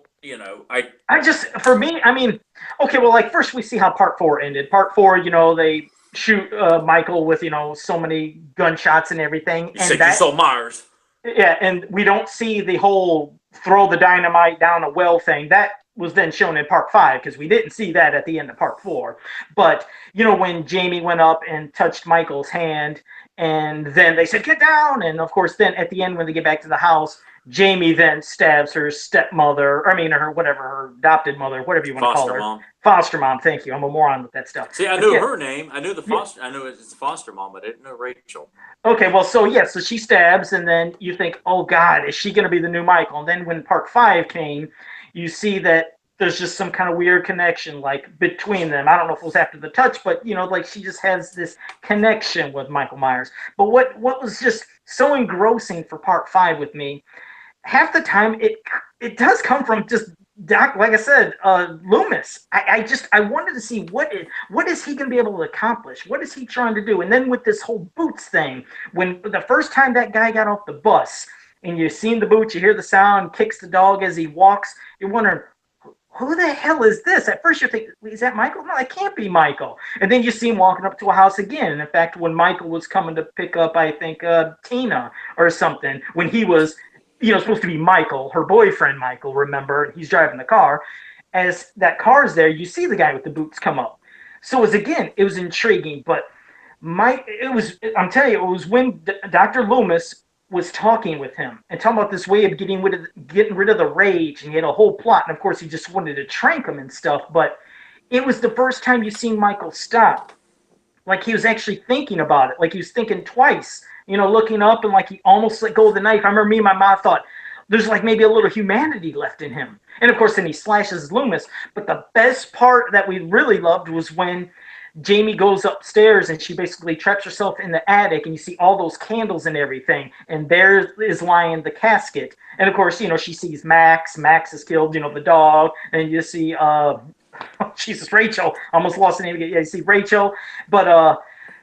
I just, for me, I mean, okay, well, like, first we see how part 4 ended. Part 4, they shoot Michael with, so many gunshots and everything. You saw Myers. Yeah, and we don't see the whole throw the dynamite down a well thing. That was then shown in part 5, because we didn't see that at the end of part 4. But, when Jamie went up and touched Michael's hand, and then they said, get down! And, of course, then at the end when they get back to the house, Jamie then stabs her stepmother, her adopted mother, whatever you want to call her. Mom. Foster mom, thank you. I'm a moron with that stuff. See, I knew her name. I knew I knew it's foster mom, but I didn't know Rachel. Okay, well, so she stabs, and then you think, oh, God, is she going to be the new Michael? And then when part 5 came, you see that there's just some kind of weird connection, like, between them. I don't know if it was after the touch, but, she just has this connection with Michael Myers. But what was just so engrossing for part 5 with me, half the time it does come from just like I said, Loomis. I wanted to see what is he going to be able to accomplish? What is he trying to do? And then with this whole boots thing, when the first time that guy got off the bus and you've seen the boots, you hear the sound, kicks the dog as he walks, you're wondering, who the hell is this? At first you think, is that Michael? No, that can't be Michael. And then you see him walking up to a house again. And in fact, when Michael was coming to pick up, I think, Tina or something, when he was supposed to be Michael, her boyfriend Michael, remember, he's driving the car. As that car is there, you see the guy with the boots come up. So it was intriguing, but I'm telling you, it was when Dr. Loomis was talking with him and talking about this way of getting rid of the rage, and he had a whole plot, and of course he just wanted to trank him and stuff, but it was the first time you seen Michael stop. Like he was actually thinking about it, like he was thinking twice. Looking up, and like he almost let go of the knife. I remember me and my mom thought, there's like maybe a little humanity left in him. And of course, then he slashes Loomis. But the best part that we really loved was when Jamie goes upstairs and she basically traps herself in the attic, and you see all those candles and everything. And there is lying the casket. And of course, she sees Max. Max is killed, the dog. And you see, Jesus, Rachel. Almost lost the name again. Yeah, you see Rachel. But,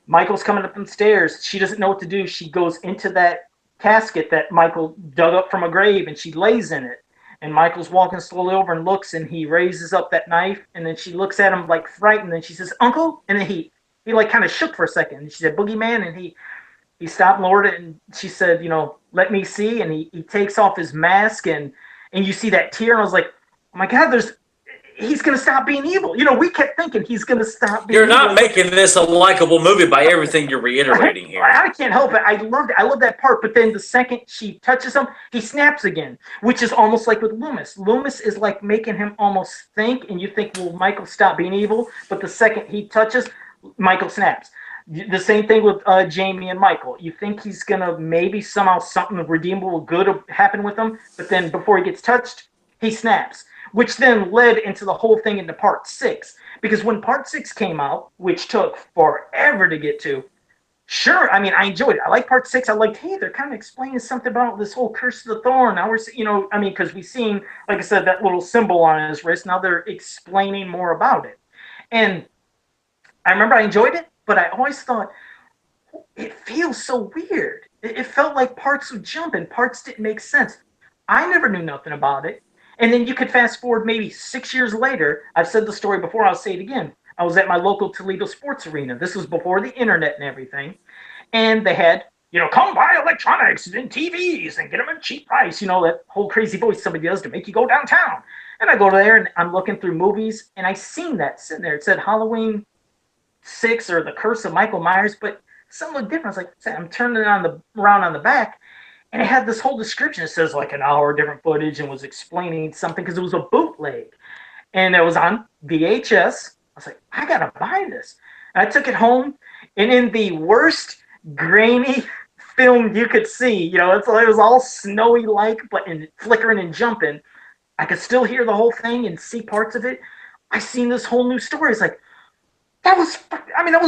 Michael's coming up the stairs. She doesn't know what to do. She goes into that casket that Michael dug up from a grave, and she lays in it. And Michael's walking slowly over and looks, and he raises up that knife, and then she looks at him like frightened, and she says, "Uncle?" And then he like kind of shook for a second. And she said, "Boogeyman," and he stopped and lowered it, and she said, "Let me see." And he takes off his mask, and you see that tear, and I was like, oh my God, he's going to stop being evil. We kept thinking he's going to stop being evil. You're not making this a likable movie by everything you're reiterating here. I can't help it. I loved it. I love that part. But then the second she touches him, he snaps again, which is almost like with Loomis. Loomis is like making him almost think, and you think, well, Michael stop being evil. But the second he touches, Michael snaps. The same thing with Jamie and Michael. You think he's going to maybe somehow something redeemable good happen with him, but then before he gets touched, he snaps. Which then led into the whole thing into part 6. Because when part 6 came out, which took forever to get to, sure, I enjoyed it. I like part 6. I liked, hey, they're kind of explaining something about this whole Curse of the Thorn. Now we're, because we've seen, like I said, that little symbol on his wrist. Now they're explaining more about it. And I remember I enjoyed it, but I always thought, it feels so weird. It felt like parts would jump and parts didn't make sense. I never knew nothing about it. And then you could fast forward maybe 6 years later. I've said the story before. I'll say it again. I was at my local Toledo sports arena. This was before the internet and everything. And they had, come buy electronics and TVs and get them at a cheap price. That whole crazy voice somebody does to make you go downtown. And I go there and I'm looking through movies, and I seen that sitting there. It said Halloween 6 or The Curse of Michael Myers, but something looked different. I was like, I'm turning it around on the back. And it had this whole description. It says like an hour different footage and was explaining something because it was a bootleg. And it was on VHS. I was like, I gotta buy this. And I took it home, and in the worst grainy film you could see, it was all snowy like, but in flickering and jumping. I could still hear the whole thing and see parts of it. I seen this whole new story. It's like, that was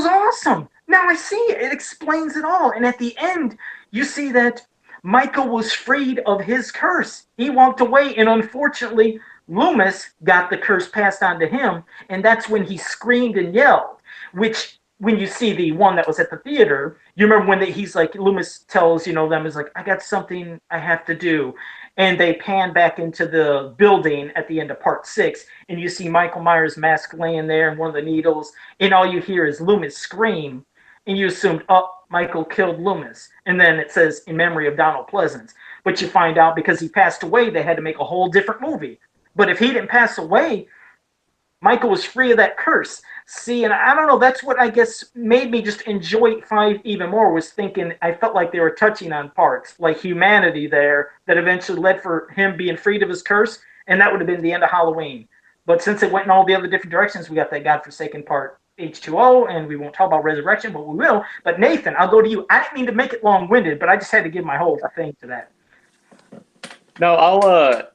awesome. Now I see it. It explains it all. And at the end, you see that Michael was freed of his curse. He walked away, and unfortunately, Loomis got the curse passed on to him. And that's when he screamed and yelled, which when you see the one that was at the theater, you remember when he's like, Loomis tells, them, is like, I got something I have to do. And they pan back into the building at the end of part 6, and you see Michael Myers' mask laying there and one of the needles, and all you hear is Loomis scream, and you assumed, oh, Michael killed Loomis. And then it says, in memory of Donald Pleasance. But you find out because he passed away, they had to make a whole different movie. But if he didn't pass away, Michael was free of that curse. See, and I don't know, that's what I guess made me just enjoy 5 even more, was thinking I felt like they were touching on parts, like humanity there, that eventually led for him being freed of his curse, and that would have been the end of Halloween. But since it went in all the other different directions, we got that godforsaken part H2O, and we won't talk about Resurrection, but we will. But Nathan, I'll go to you. I didn't mean to make it long-winded, but I just had to give my whole thing to that. No,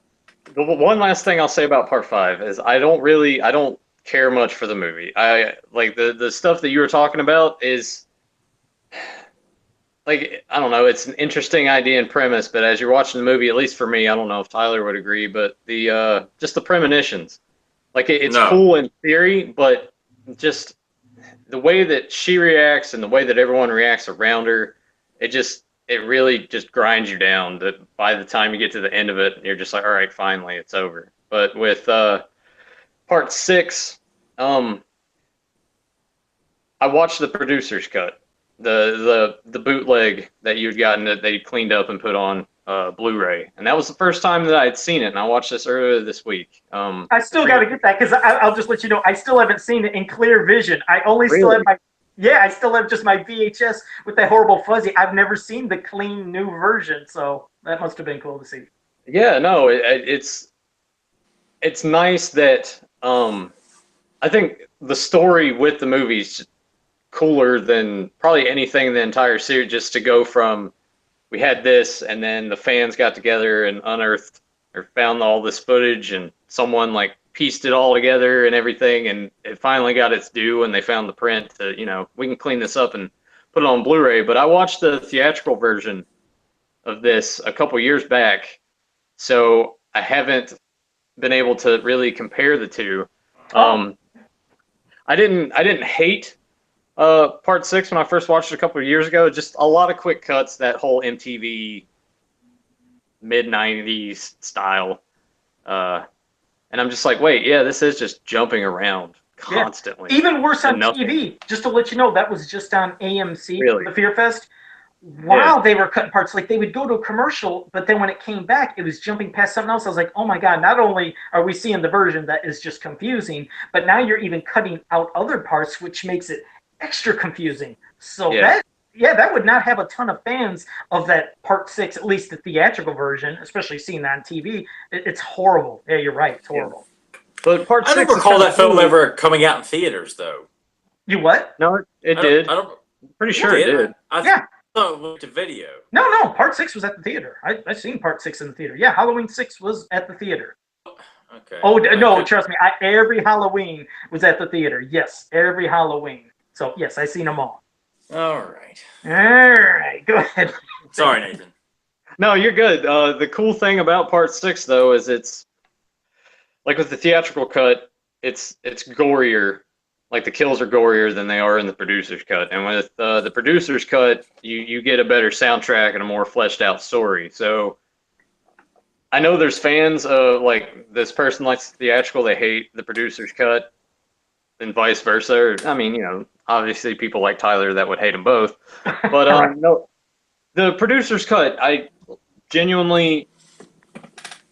the one last thing I'll say about part 5 is I don't care much for the movie. I like the stuff that you were talking about is like, I don't know, it's an interesting idea and premise, but as you're watching the movie, at least for me, I don't know if Tyler would agree, but the just the premonitions, like it's cool in theory, but just the way that she reacts and the way that everyone reacts around her, it really just grinds you down. That by the time you get to the end of it, you're just like, all right, finally, it's over. But with part 6, I watched the producer's cut, the bootleg that you'd gotten that they cleaned up and put on Blu-ray, and that was the first time that I had seen it. And I watched this earlier this week. I still got to get that because I'll just let you know I still haven't seen it in clear vision. I only still have I still have just my VHS with that horrible fuzzy. I've never seen the clean new version, so that must have been cool to see. Yeah, no, it's nice that I think the story with the movie is cooler than probably anything in the entire series. Just to go from, we had this, and then the fans got together and unearthed or found all this footage, and someone like pieced it all together and everything, and it finally got its due, and they found the print to, we can clean this up and put it on Blu-ray. But I watched the theatrical version of this a couple years back, so I haven't been able to really compare the two. I didn't hate part 6 when I first watched it a couple of years ago. Just a lot of quick cuts, that whole MTV mid-90s style. And I'm just like, wait, yeah, this is just jumping around constantly. Yeah. Even worse on TV. Just to let you know, that was just on AMC, really? The Fear Fest. Wow, they were cutting parts. Like, they would go to a commercial, but then when it came back, it was jumping past something else. I was like, oh my God, not only are we seeing the version that is just confusing, but now you're even cutting out other parts, which makes it extra confusing. So that would not have a ton of fans of that part 6, at least the theatrical version, especially seeing that on TV. It's horrible. Yeah, you're right. It's horrible. But part 6, I don't recall that film ever coming out in theaters, though. You what? No, it did. I'm pretty sure it did. I thought it went to video. No, part 6 was at the theater. I seen part 6 in the theater. Yeah, Halloween 6 was at the theater. Okay. Oh, no, trust me. Every Halloween was at the theater. Yes, every Halloween. So, yes, I seen them all. All right. All right, go ahead. Sorry, Nathan. No, you're good. The cool thing about part 6, though, is it's, like with the theatrical cut, it's gorier. Like, the kills are gorier than they are in the producer's cut. And with the producer's cut, you get a better soundtrack and a more fleshed out story. So I know there's fans of, like, this person likes the theatrical, they hate the producer's cut, and vice versa. I mean, obviously people like Tyler that would hate them both. But no, the producer's cut, I genuinely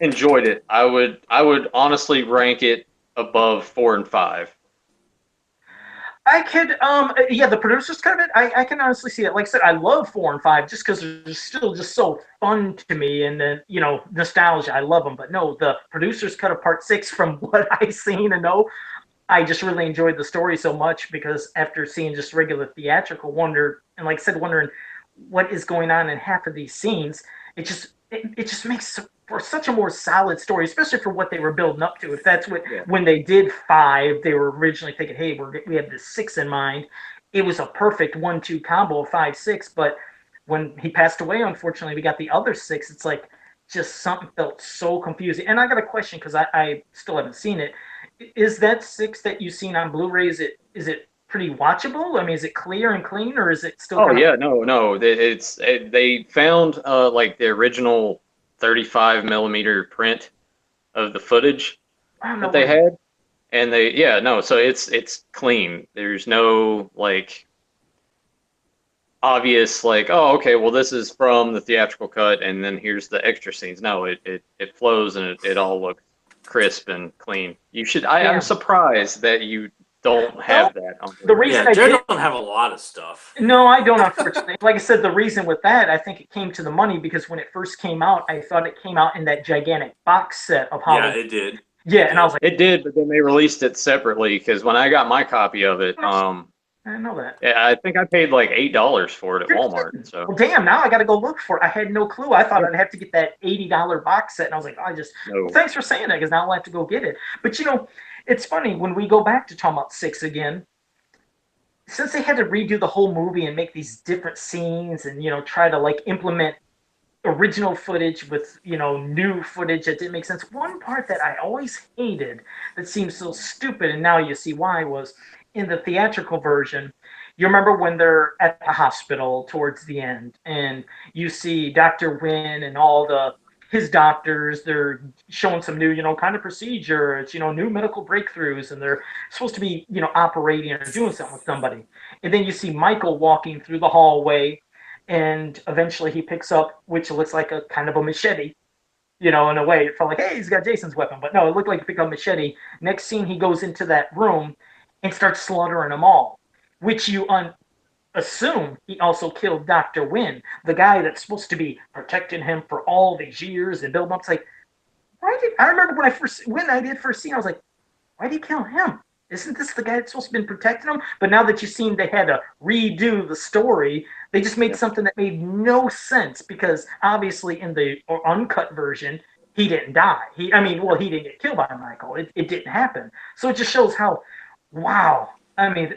enjoyed it. I would honestly rank it above 4 and 5. I could, the producer's cut of it, I can honestly see it. Like I said, I love 4 and 5 just because they're still just so fun to me, and then, nostalgia, I love them. But no, the producer's cut of part 6, from what I've seen and know, I just really enjoyed the story so much because after seeing just regular theatrical, like I said, wondering what is going on in half of these scenes, it just makes for such a more solid story, especially for what they were building up to. If that's what when they did 5, they were originally thinking, hey, we have this 6 in mind. It was a perfect 1-2 combo of 5, 6, but when he passed away, unfortunately, we got the other 6. It's like just something felt so confusing. And I got a question because I still haven't seen it. Is that 6 that you've seen on Blu-ray? Is it pretty watchable? I mean, is it clear and clean, or is it still? Oh yeah, no. They found like the original 35 millimeter print of the footage that they had, and so it's clean. There's no like obvious like, oh, okay, well this is from the theatrical cut, and then here's the extra scenes. No, it flows and it all looks crisp and clean. You should. I'm surprised that you don't have that. The reason I don't have a lot of stuff. No, I don't, unfortunately. Like I said, the reason with that, I think it came to the money because when it first came out, I thought it came out in that gigantic box set of Halloween. Yeah, it did. Yeah, and I was like, it did, but then they released it separately because when I got my copy of it, I didn't know that. Yeah, I think I paid like $8 for it at Walmart. So well, damn, now I got to go look for it. I had no clue. I thought I'd have to get that $80 box set, and I was like, well, thanks for saying that because now I'll have to go get it. But it's funny when we go back to talking about 6 again. Since they had to redo the whole movie and make these different scenes and try to like implement original footage with new footage that didn't make sense. One part that I always hated that seems so stupid, and now you see why, was in the theatrical version. You remember when they're at the hospital towards the end, and you see Dr. Wynn and all his doctors, they're showing some new, kind of procedures, new medical breakthroughs, and they're supposed to be, operating or doing something with somebody. And then you see Michael walking through the hallway, and eventually he picks up, which looks like a kind of a machete, in a way. It felt like, hey, he's got Jason's weapon. But no, it looked like he picked up a machete. Next scene, he goes into that room and starts slaughtering them all, which you assume he also killed Dr. Wynn, the guy that's supposed to be protecting him for all these years and building up. It's like, I remember when I did first see, I was like, why did he kill him? Isn't this the guy that's supposed to have been protecting him? But now that you've seen they had to redo the story, they just made something that made no sense because obviously in the uncut version, he didn't die. He didn't get killed by Michael. It didn't happen. So it just shows how, wow. I mean,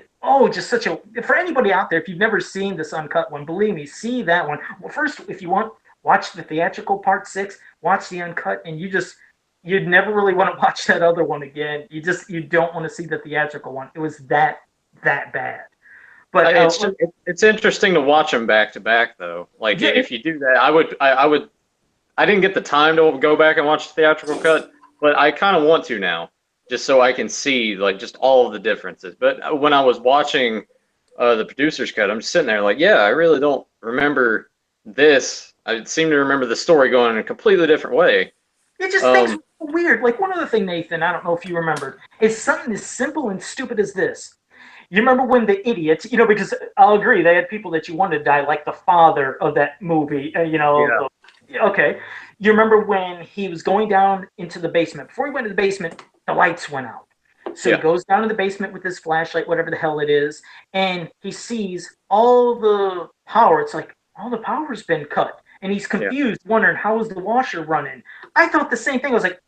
just such a, for anybody out there, if you've never seen this uncut one, believe me, see that one. Well, first, if you want, watch the theatrical part 6, watch the uncut, and you'd never really want to watch that other one again. You don't want to see the theatrical one. It was that bad. But it's interesting to watch them back to back, though. Like if you do that, I didn't get the time to go back and watch the theatrical cut, but I kind of want to now, just so I can see like just all of the differences. But when I was watching the producer's cut, I'm just sitting there like, yeah, I really don't remember this. I seem to remember the story going in a completely different way. It just makes it weird. Like one other thing, Nathan, I don't know if you remember, is something as simple and stupid as this. You remember when the idiots, because I'll agree, they had people that you wanted to die, like the father of that movie, Okay. You remember when he was going down into the basement. Before he went to the basement, the lights went out. So he goes down to the basement with his flashlight, whatever the hell it is, and he sees all the power. It's like, all the power's been cut. And he's confused, wondering, how is the washer running? I thought the same thing. I was like,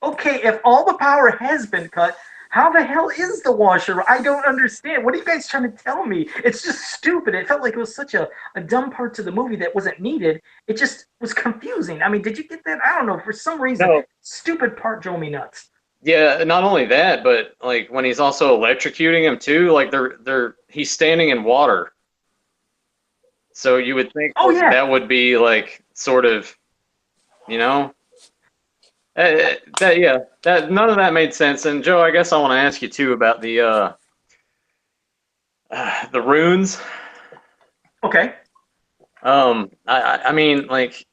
okay, if all the power has been cut, how the hell is the washer? I don't understand. What are you guys trying to tell me? It's just stupid. It felt like it was such a dumb part to the movie that wasn't needed. It just was confusing. I mean, did you get that? I don't know. For some reason, stupid part drove me nuts. Yeah, not only that, but like when he's also electrocuting him too, like he's standing in water. So you would think that would be like sort of, that none of that made sense. And Joe, I guess I want to ask you too about the runes. Okay. I mean, like,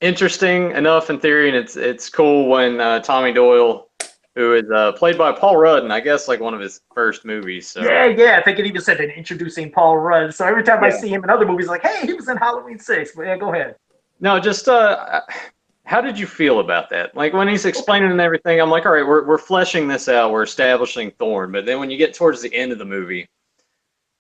interesting enough in theory, and it's cool when Tommy Doyle, who is played by Paul Rudd, and I guess like one of his first movies. So. Yeah. I think it even said in introducing Paul Rudd. So every time I see him in other movies, like, hey, he was in Halloween 6. But yeah, go ahead. No, just how did you feel about that? Like when he's explaining and everything, I'm like, all right, we're fleshing this out, we're establishing Thorn. But then when you get towards the end of the movie,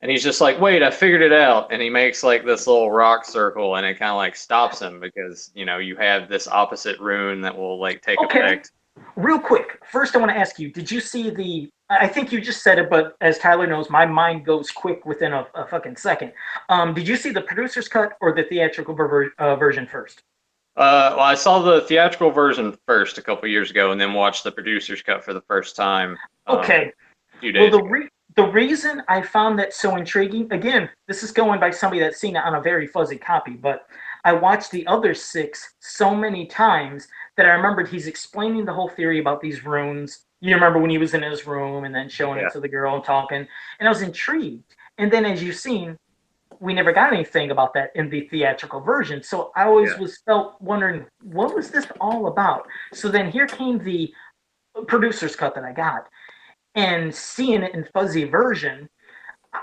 and he's just like, wait, I figured it out, and he makes like this little rock circle, and it kind of like stops him because you have this opposite rune that will like take effect. Real quick, first I want to ask you, did you see I think you just said it, but as Tyler knows, my mind goes quick within a fucking second. Did you see the producer's cut or the theatrical version first? Well, I saw the theatrical version first a couple years ago, and then watched the producer's cut for the first time. Okay. A few days ago. The reason I found that so intriguing, again, this is going by somebody that's seen it on a very fuzzy copy, but I watched the other 6 so many times that I remembered he's explaining the whole theory about these runes. You remember when he was in his room and then showing it to the girl and talking, and I was intrigued. And then, as you've seen, we never got anything about that in the theatrical version. So I always felt wondering, what was this all about? So then here came the producer's cut that I got. And seeing it in fuzzy version,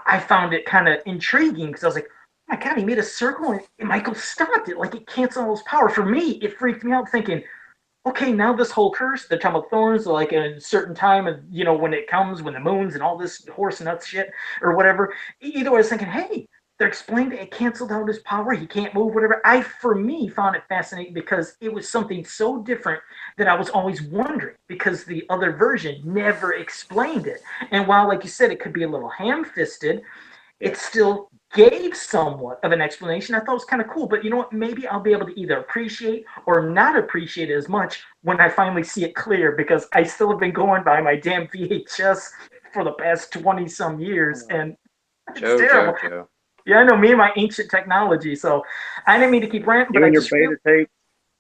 I found it kind of intriguing because I was like, oh my God, he made a circle and Michael stopped it. Like it canceled all his power. For me, it freaked me out thinking, okay, now this whole curse, they're talking about thorns, like a certain time of, when it comes, when the moons and all this horse nuts shit or whatever. Either way, I was thinking, hey, they're explaining that it canceled out his power. He can't move, whatever. For me, found it fascinating because it was something so different that I was always wondering because the other version never explained it. And while, like you said, it could be a little ham-fisted, it still gave somewhat of an explanation. I thought it was kind of cool. But you know what? Maybe I'll be able to either appreciate or not appreciate it as much when I finally see it clear because I still have been going by my damn VHS for the past 20-some years. And it's terrible. Joe. Yeah, I know, me and my ancient technology. So I didn't mean to keep ranting, but You and your beta tape.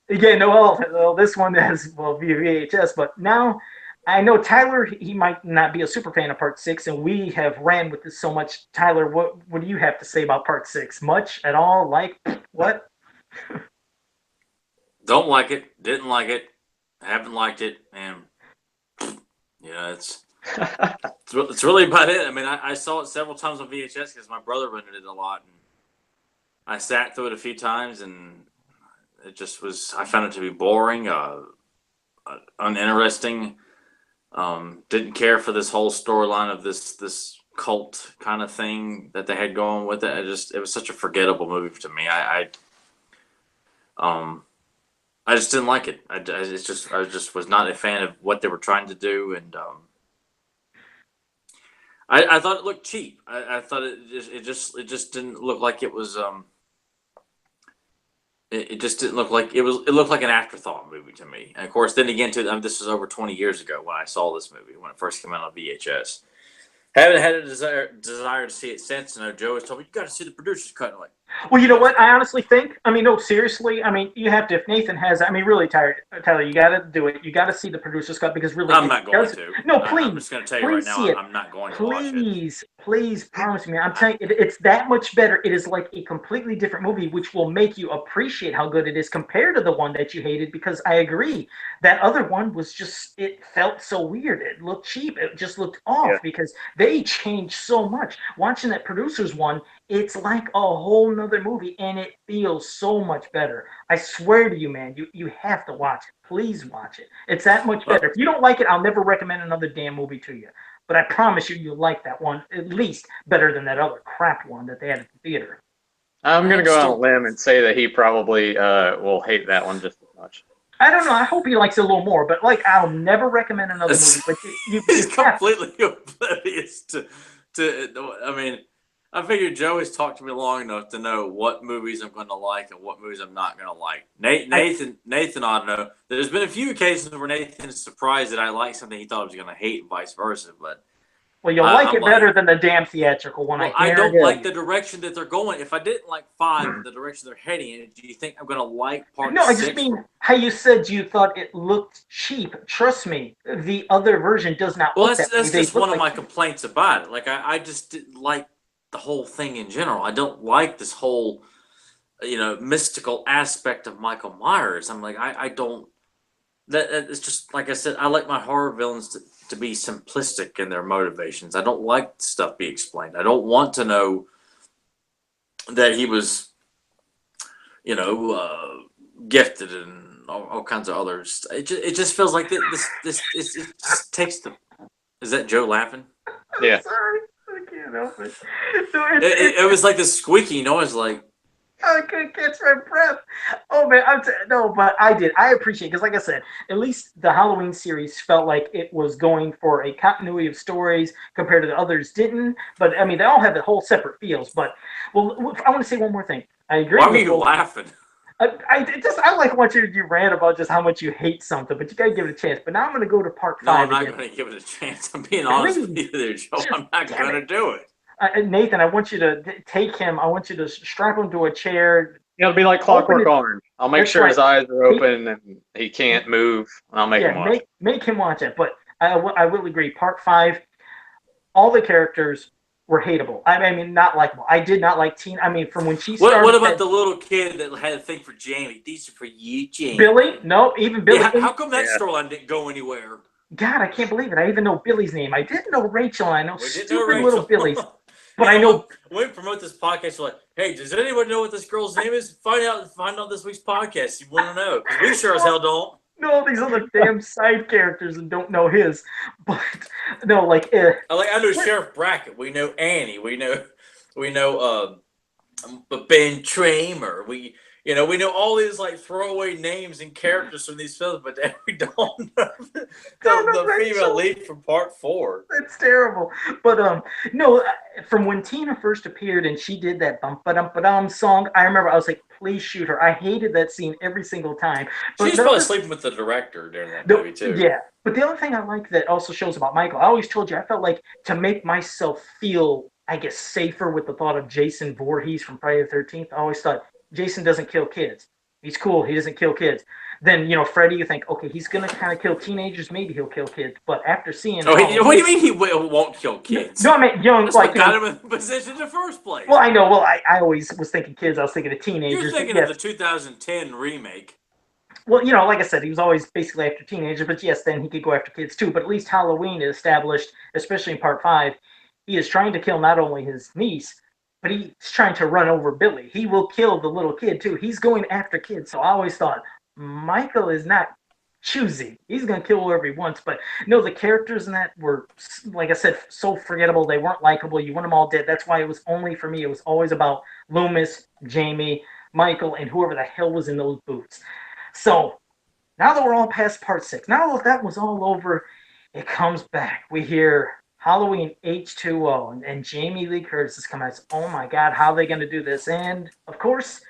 Yeah, no, well, this one has via VHS, but now I know Tyler. He might not be a super fan of Part 6, and we have ran with this so much. Tyler, what do you have to say about Part 6? Much at all? Like what? Don't like it. Didn't like it. Haven't liked it, and it's really about it. I mean, I saw it several times on VHS because my brother rented it a lot, and I sat through it a few times, and it just was. I found it to be boring, uninteresting. Didn't care for this whole storyline of this cult kind of thing that they had going with it. It was such a forgettable movie to me. I just didn't like it. I just was not a fan of what they were trying to do, and I thought it looked cheap. I thought it just didn't look like it was. It just didn't look like it was. It looked like an afterthought movie to me. And of course, then again, this was over 20 years ago when I saw this movie when it first came out on VHS. Haven't had a desire to see it since. I know Joe has told me you got to see the producer's cut. I'm like, well, you know what? I honestly think. I mean, no, seriously. I mean, you have to. If Nathan has, I mean, really, Tyler, you got to do it. You got to see the producer's cut because really, I'm not going to. No, please. I'm just going to tell you right now, I'm not going to watch it. Please, promise me. I'm telling you, it's that much better. It is like a completely different movie, which will make you appreciate how good it is compared to the one that you hated. Because I agree, that other one was just. It felt so weird. It looked cheap. It just looked off because they changed so much. Watching that producer's one. It's like a whole nother movie, and it feels so much better. I swear to you, man, you have to watch it. Please watch it. It's that much better. If you don't like it, I'll never recommend another damn movie to you. But I promise you'll like that one at least better than that other crap one that they had at the theater. I'm going to go on a limb and say that he probably will hate that one just as much. I don't know. I hope he likes it a little more. But, I'll never recommend another movie. But He's completely oblivious to. I mean, I figured Joe has talked to me long enough to know what movies I'm going to like and what movies I'm not going to like. Nathan ought to know. There's been a few occasions where Nathan is surprised that I like something he thought I was going to hate and vice versa. But you'll like it better than the damn theatrical one. I don't like the direction that they're going. If I didn't like 5, the direction they're heading in, do you think I'm going to like Part 6? No, I just mean how you said you thought it looked cheap. Trust me, the other version does not. Well, that's just one of my complaints about it. Like I just didn't like the whole thing in general. I don't like this whole, mystical aspect of Michael Myers. I'm like, I don't. That it's just like I said. I like my horror villains to be simplistic in their motivations. I don't like stuff be explained. I don't want to know that he was, gifted and all kinds of others. It just feels like this it just takes the. Is that Joe laughing? Yeah. I'm sorry. I can't help it. No, It was like this squeaky noise, like. I couldn't catch my breath. Oh man, no, but I did. I appreciate because, like I said, at least the Halloween series felt like it was going for a continuity of stories compared to the others didn't. But I mean, they all have the whole separate feels. But well, I want to say one more thing. I agree. Why were you laughing? I like watching you rant about just how much you hate something, but you gotta give it a chance. But now I'm gonna go to part No, 5 I'm not again. going to give it a chance. I'm being honest with you there, Joe. I'm not going to do it. Nathan, I want you to take him. I want you to strap him to a chair. It'll be like Clockwork Orange. I'll make That's sure his right. eyes are open and he can't move. And I'll make him watch. Make him watch it. But I will agree. Part 5, all the characters were hateable. I mean, not likable. I did not like Teen. I mean, from when she started. What about the little kid that had a thing for Jamie? These are for you, Jamie. Billy? No, even Billy. Yeah, how come that storyline didn't go anywhere? God, I can't believe it. I even know Billy's name. I didn't know Rachel. I know stupid Rachel. little Billy's. But I know. When we promote this podcast, we're like, hey, does anyone know what this girl's name is? Find out this week's podcast. You want to know? Because we sure as hell don't. No, these other damn side characters and don't know his. But no, like I know Sheriff Brackett. We know Annie. We know Ben Tramer. We know all these like throwaway names and characters from these films, but then we don't know the female lead from part 4. That's terrible. But no, from when Tina first appeared and she did that bum ba dum ba dum song, I remember I was like, please shoot her. I hated that scene every single time. She's probably sleeping with the director during that movie too. Yeah. But the other thing I like that also shows about Michael, I always told you I felt like to make myself feel, I guess, safer with the thought of Jason Voorhees from Friday the 13th. I always thought Jason doesn't kill kids. He's cool. He doesn't kill kids. Then, Freddy, you think, okay, he's going to kind of kill teenagers. Maybe he'll kill kids. But after seeing... what do you mean he won't kill kids? No, I mean, young... That's what got him in the position in the first place. Well, I know. Well, I always was thinking kids. I was thinking of teenagers. You're thinking of the 2010 remake. Well, like I said, he was always basically after teenagers. But yes, then he could go after kids too. But at least Halloween is established, especially in part 5, he is trying to kill not only his niece, but he's trying to run over Billy. He will kill the little kid, too. He's going after kids. So I always thought, Michael is not choosy. He's going to kill whoever he wants. But no, the characters in that were, like I said, so forgettable. They weren't likable. You want them all dead. That's why it was only for me. It was always about Loomis, Jamie, Michael, and whoever the hell was in those boots. So now that we're all past part 6, now that that was all over, it comes back. We hear Halloween H2O, and Jamie Lee Curtis is coming out. Oh my God, how are they going to do this? And of course,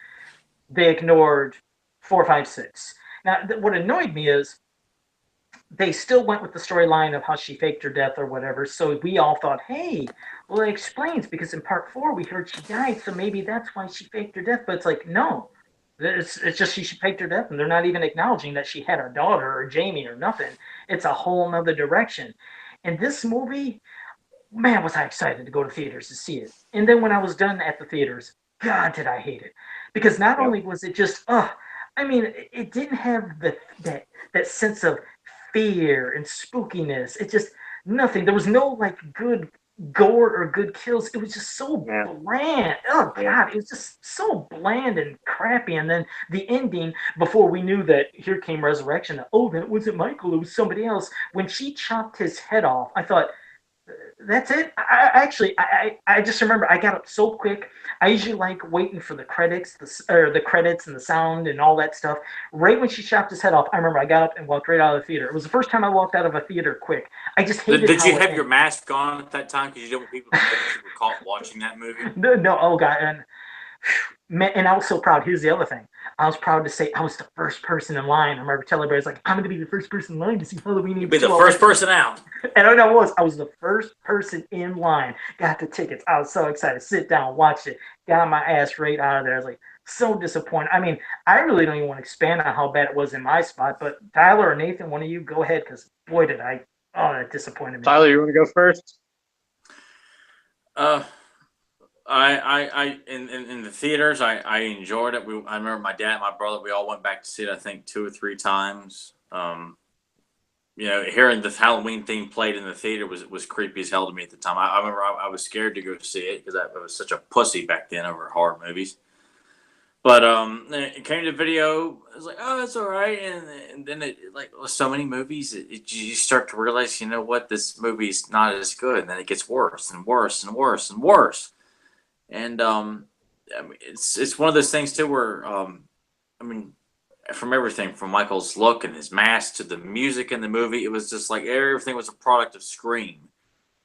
they ignored 4, 5, 6. Now, what annoyed me is they still went with the storyline of how she faked her death or whatever. So we all thought, hey, well, it explains because in part 4 we heard she died, so maybe that's why she faked her death. But it's like, no. It's just she faked her death, and they're not even acknowledging that she had a daughter or Jamie or nothing. It's a whole nother direction. And this movie, man, was I excited to go to theaters to see it. And then when I was done at the theaters, God, did I hate it. Because not only was it just, it didn't have that sense of fear and spookiness. It just, nothing. There was no, good gore or good kills. It was just so bland. Oh, God, it was just so bland and crappy. And then the ending, before we knew that here came resurrection, oh, that wasn't Michael, it was somebody else. When she chopped his head off, I thought, that's it. I just remember I got up so quick. I usually like waiting for the credits, the credits and the sound and all that stuff. Right when she chopped his head off, I remember I got up and walked right out of the theater. It was the first time I walked out of a theater quick. I just hated. Did you have your mask on at that time because you didn't want people to think you were caught watching that movie? No, oh God, and I was so proud. Here's the other thing. I was proud to say I was the first person in line. I remember telling everybody, I was like, I'm going to be the first person in line to see Halloween. You'd be the first person out. And I was the first person in line. Got the tickets. I was so excited. Sit down, watched it. Got my ass right out of there. I was like, so disappointed. I mean, I really don't even want to expand on how bad it was in my spot, but Tyler or Nathan, one of you, go ahead, because boy, that disappointed me. Tyler, you want to go first? I in the theaters, I enjoyed it. I remember my dad and my brother, we all went back to see it, I think 2 or 3 times. Hearing the Halloween theme played in the theater was creepy as hell to me at the time. I remember I was scared to go see it because I was such a pussy back then over horror movies. But it came to video. I was like, oh, it's all right. And then it like with so many movies, you start to realize, you know what, this movie's not as good. And then it gets worse and worse and worse and worse. And I mean, it's one of those things too where I mean, from everything from Michael's look and his mask to the music in the movie, it was just like everything was a product of Scream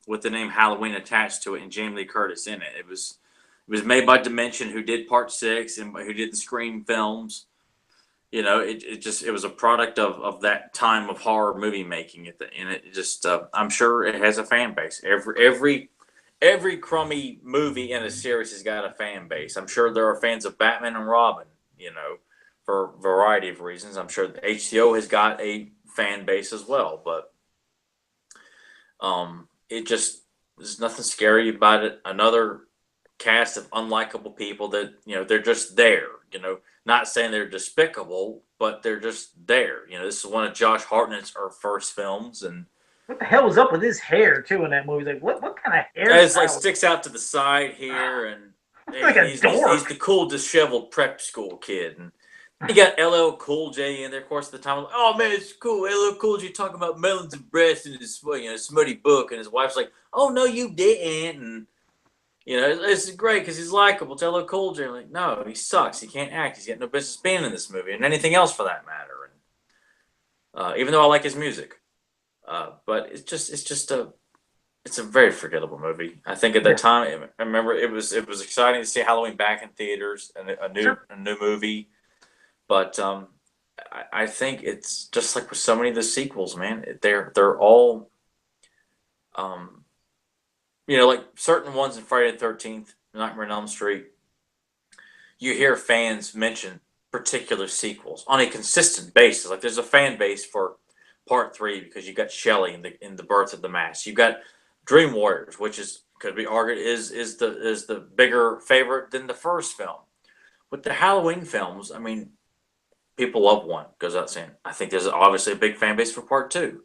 with the name Halloween attached to it and Jamie Lee Curtis in it. It was made by Dimension, who did Part Six and who did the Scream films. You know, it was a product of that time of horror movie making. And it just I'm sure it has a fan base. Every crummy movie in a series has got a fan base. I'm sure there are fans of Batman and Robin. You know, for a variety of reasons. I'm sure the HTO has got a fan base as well, but it just there's nothing scary about it. Another cast of unlikable people that they're just there. Not saying they're despicable, but they're just there. This is one of Josh Hartnett's first films, and what the hell was up with his hair too in that movie? Like, what kind of hair? it's like sticks out to the side here, and like he's the cool disheveled prep school kid, and you got LL Cool J in there, of course, at the time. Like, oh man, it's cool. LL Cool J talking about melons and breasts in his smutty book, and his wife's like, "Oh no, you didn't." And it's great because he's likable. To LL Cool J, like, no, he sucks. He can't act. He's got no business being in this movie, and anything else for that matter. And even though I like his music, but it's a very forgettable movie. I think at that time, I remember it was exciting to see Halloween back in theaters and a new movie. But I think it's just like with so many of the sequels, man. They're all, like certain ones in Friday the 13th, Nightmare on Elm Street. You hear fans mention particular sequels on a consistent basis. Like there's a fan base for Part 3 because you got Shelley in the Birth of the Mask. You got Dream Warriors, which could be argued is the bigger favorite than the first film. With the Halloween films, I mean, people love one, goes out saying. I think there's obviously a big fan base for Part 2.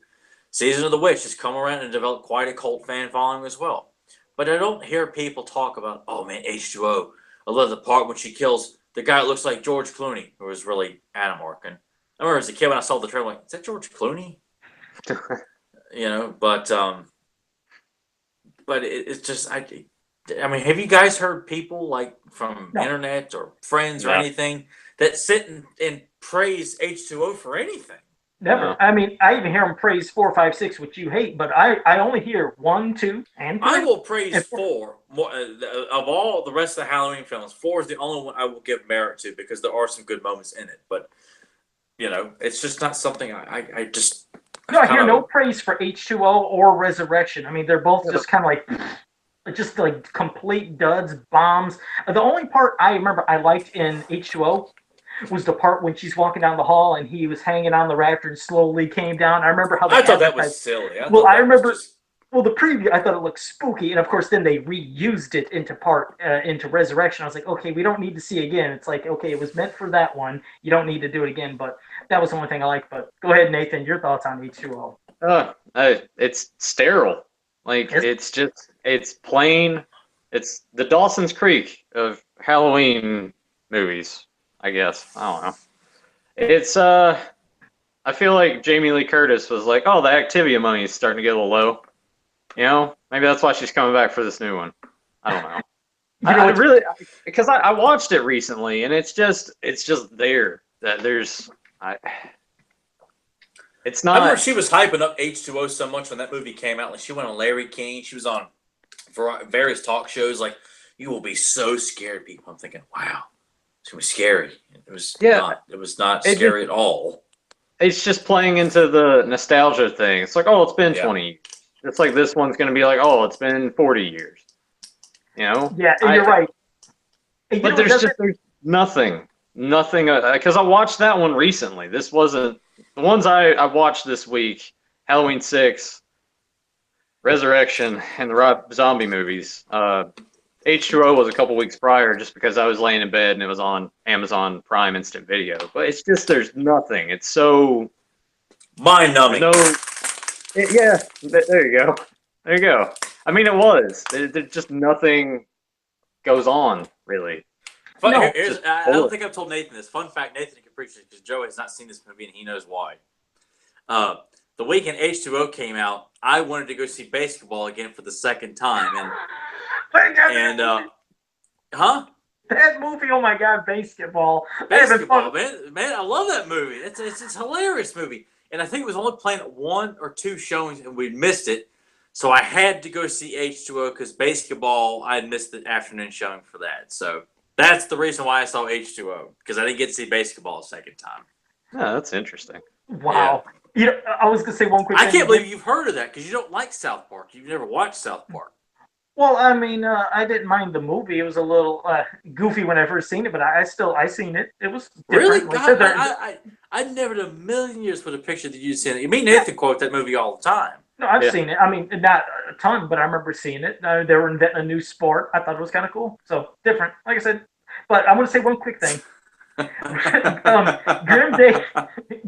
Season of the Witch has come around and developed quite a cult fan following as well. But I don't hear people talk about, oh man, H2O. I love the part when she kills the guy that looks like George Clooney, who was really Adam Arkin. I remember as a kid when I saw the trailer, I'm like, is that George Clooney? But it's just, I mean, have you guys heard people like from internet or friends or anything that sit and praise H2O for anything? Never. I mean, I even hear them praise 4, 5, 6, which you hate, but I only hear 1, 2, and 3. I will praise 4 more of all the rest of the Halloween films. 4 is the only one I will give merit to because there are some good moments in it. But it's just not something I just. No, I hear no praise for H2O or Resurrection. I mean, they're both just kind of like complete duds, bombs. The only part I remember I liked in H2O was the part when she's walking down the hall and he was hanging on the rafter and slowly came down. I remember how I thought that was silly. I remember. Well, the preview, I thought it looked spooky, and of course, then they reused it into Resurrection. I was like, okay, we don't need to see it again. It's like, okay, it was meant for that one. You don't need to do it again. But that was the only thing I liked. But go ahead, Nathan. Your thoughts on H2O? It's sterile. Like it's plain. It's the Dawson's Creek of Halloween movies, I guess. I don't know. It's I feel like Jamie Lee Curtis was like, oh, the Activia money is starting to get a little low. Maybe that's why she's coming back for this new one. I don't know. I really, because I watched it recently, and it's just there. That it's not. I remember she was hyping up H2O so much when that movie came out. Like she went on Larry King. She was on various talk shows. Like, you will be so scared, people. I'm thinking, wow, it's gonna be scary. It was not scary at all. It's just playing into the nostalgia thing. It's like, oh, it's been 20 years. It's like this one's going to be like, oh, it's been 40 years. Yeah, you're right. But there's nothing. Because I watched that one recently. This wasn't the ones I watched this week. Halloween 6, Resurrection, and the Rob Zombie movies. H2O was a couple weeks prior, just because I was laying in bed and it was on Amazon Prime Instant Video. But it's just there's nothing. It's so mind-numbing. Yeah, there you go. There you go. I mean, it was. There's just nothing goes on, really. No. I don't think I've told Nathan this. Fun fact, Nathan can appreciate it because Joe has not seen this movie and he knows why. The weekend H2O came out, I wanted to go see Basketball again for the second time, huh? That movie, oh my God, Basketball. Basketball, man, I love that movie. It's a hilarious movie, and I think it was only playing at 1 or 2 showings, and we missed it. So I had to go see H2O because Basketball, I had missed the afternoon showing for that. So that's the reason why I saw H2O, because I didn't get to see Basketball a second time. Yeah, that's interesting. Wow. Yeah. You know, I was gonna say one quick thing. I can't believe you've heard of that because you don't like South Park. You've never watched South Park. Well, I mean, I didn't mind the movie. It was a little goofy when I first seen it, but I seen it. It was different. Really. God, I never in a million years put a picture that you'd seen it. Me and Nathan quote that movie all the time. No, I've seen it. I mean, not a ton, but I remember seeing it. They were inventing a new sport. I thought it was kind of cool. So different, like I said. But I want to say one quick thing.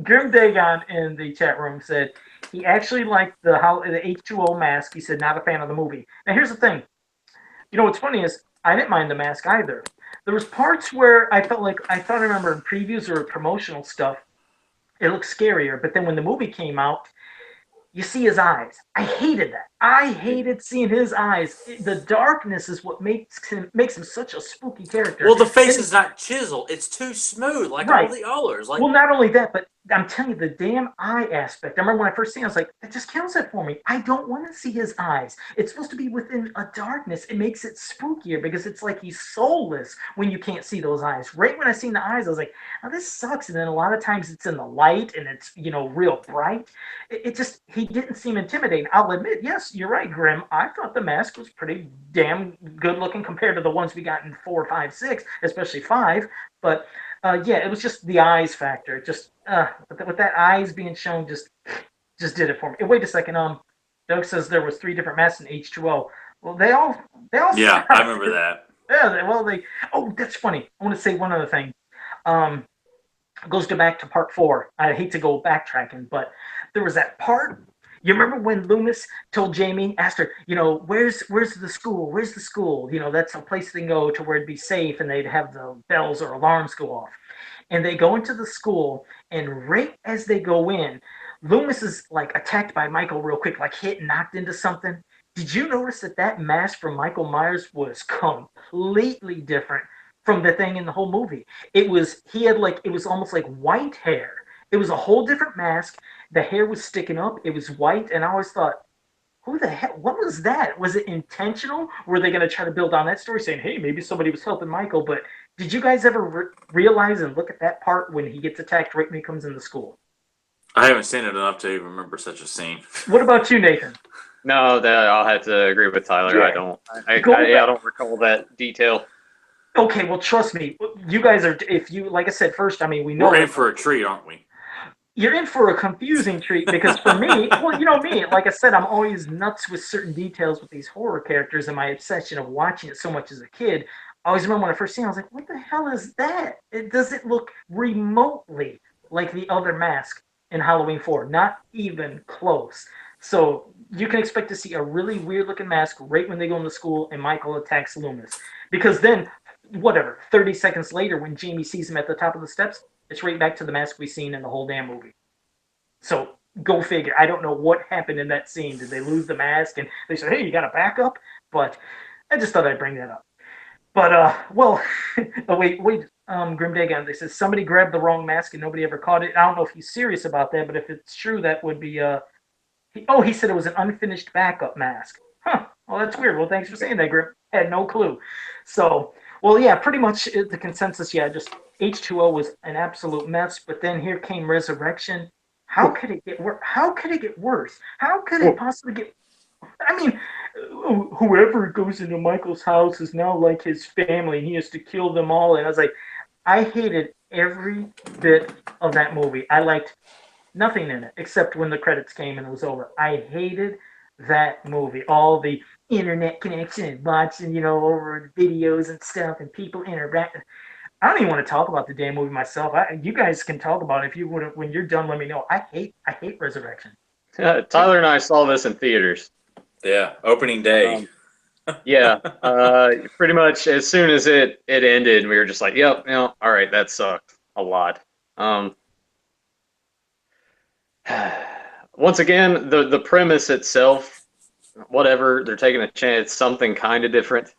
Grim Dagon in the chat room said he actually liked the H2O mask. He said not a fan of the movie. Now here's the thing. You know what's funny is I didn't mind the mask either. There was parts where I felt like I remember in previews or promotional stuff, it looked scarier. But then when the movie came out, you see his eyes. I hated that. I hated seeing his eyes. The darkness is what makes him such a spooky character. Well, the face is not chiseled. It's too smooth, like all the others. Like, well, not only that, but I'm telling you, the damn eye aspect. I remember when I first seen it, I was like, that just kills it for me. I don't want to see his eyes. It's supposed to be within a darkness. It makes it spookier because it's like he's soulless when you can't see those eyes. Right when I seen the eyes, I was like, oh, this sucks. And then a lot of times it's in the light and it's, real bright. He didn't seem intimidating. I'll admit, yes, you're right, Grim. I thought the mask was pretty damn good looking compared to the ones we got in 4, 5, 6, especially 5. But it was just the eyes factor. Just with that eyes being shown, just did it for me. Wait a second. Doug says there was 3 different masks in H2O. Well, they all. Yeah, I remember that. Yeah. Oh, that's funny. I want to say one other thing. Goes back to part 4. I hate to go backtracking, but there was that part. You remember when Loomis told Jamie, asked her, where's the school? Where's the school? That's a place they go to where it'd be safe, and they'd have the bells or alarms go off. And they go into the school, and right as they go in, Loomis is like attacked by Michael real quick, like hit and knocked into something. Did you notice that mask from Michael Myers was completely different from the thing in the whole movie? It was almost like white hair. It was a whole different mask. The hair was sticking up. It was white. And I always thought, who the hell? What was that? Was it intentional? Were they going to try to build on that story saying, hey, maybe somebody was helping Michael? But did you guys ever realize and look at that part when he gets attacked right when he comes into school? I haven't seen it enough to even remember such a scene. What about you, Nathan? No, I'll have to agree with Tyler. Yeah. I don't recall that detail. Okay, well, trust me. You guys are, like I said first, I mean, we know. We're in for a treat, aren't we? You're in for a confusing treat because for me, well, me, like I said, I'm always nuts with certain details with these horror characters and my obsession of watching it so much as a kid. I always remember when I first seen it, I was like, what the hell is that? It doesn't look remotely like the other mask in Halloween 4. Not even close. So you can expect to see a really weird looking mask right when they go into school and Michael attacks Loomis. Because then, 30 seconds later when Jamie sees him at the top of the steps, it's right back to the mask we've seen in the whole damn movie. So go figure. I don't know what happened in that scene. Did they lose the mask and they said, hey, you got a backup? But I just thought I'd bring that up. But, oh, wait, Grim Dagon, they said somebody grabbed the wrong mask and nobody ever caught it. I don't know if he's serious about that, but if it's true, that would be, he said it was an unfinished backup mask. Huh, well, that's weird. Well, thanks for saying that, Grim. I had no clue. So, well, yeah, pretty much the consensus, just H2O was an absolute mess, but then here came Resurrection. How could it get worse? How could it get worse? How could it possibly get... I mean, whoever goes into Michael's house is now like his family, and he has to kill them all. And I was like, I hated every bit of that movie. I liked nothing in it, except when the credits came and it was over. I hated that movie. All the internet connection and watching, over videos and stuff and people interacting. I don't even want to talk about the damn movie myself. You guys can talk about it if you would. When you're done, let me know. I hate Resurrection. Tyler and I saw this in theaters. Yeah, opening day. Yeah, pretty much as soon as it ended, we were just like, yep, all right, that sucked a lot. Um, once again, the premise itself, whatever, they're taking a chance, something kind of different.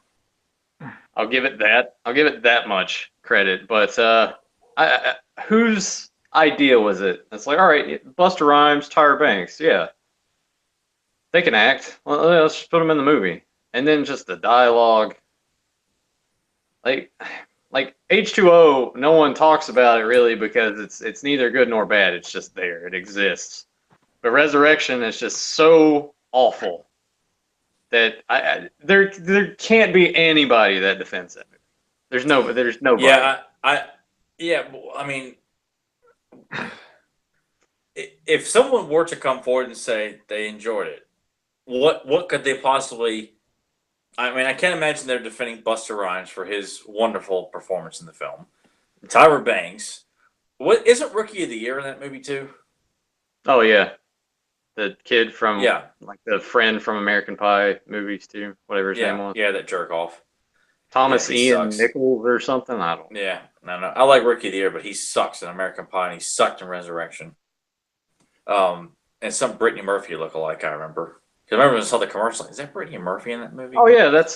I'll give it that. I'll give it that much credit. But whose idea was it? It's like, all right, Busta Rhymes, Tyra Banks, yeah, they can act. Well, let's just put them in the movie, and then just the dialogue, like H2O. No one talks about it really because it's neither good nor bad. It's just there. It exists. But Resurrection is just so awful that there can't be anybody that defends that movie. There's nobody. Yeah, I mean, if someone were to come forward and say they enjoyed it, what could they possibly? I mean, I can't imagine they're defending Busta Rhymes for his wonderful performance in the film. Tyra Banks, what isn't Rookie of the Year in that movie too? Oh yeah, the kid from Yeah, like the friend from American Pie movies too, whatever his name was. yeah, that jerk off. Yeah, Thomas he Ian sucks. Nichols or something. I don't. Yeah, no, I like Rookie of the Year, but he sucks in American Pie and he sucked in Resurrection. And some Brittany Murphy lookalike, I remember. Because I remember I saw the commercial. Is that Brittany Murphy in that movie? Oh yeah, that's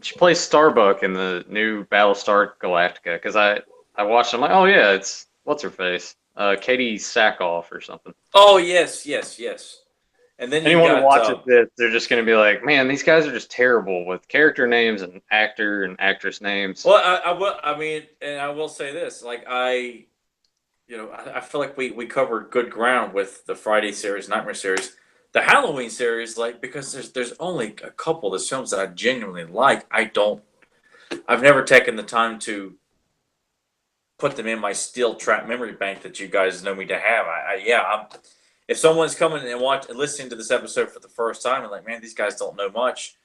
she plays Starbuck in the new Battlestar Galactica. Because I watched. I'm like, oh yeah, it's what's her face, Katie Sackhoff or something. Oh yes. And then Anyone who watches got this, they're just going to be like, man, these guys are just terrible with character names and actor and actress names. well, I will. I mean, and I will say this: like I feel like we covered good ground with the Friday series, Nightmare series, the Halloween series. Like because there's only a couple of the films that I genuinely like. I've never taken the time to put them in my steel trap memory bank that you guys know me to have. If someone's coming and listening to this episode for the first time and like, man, these guys don't know much,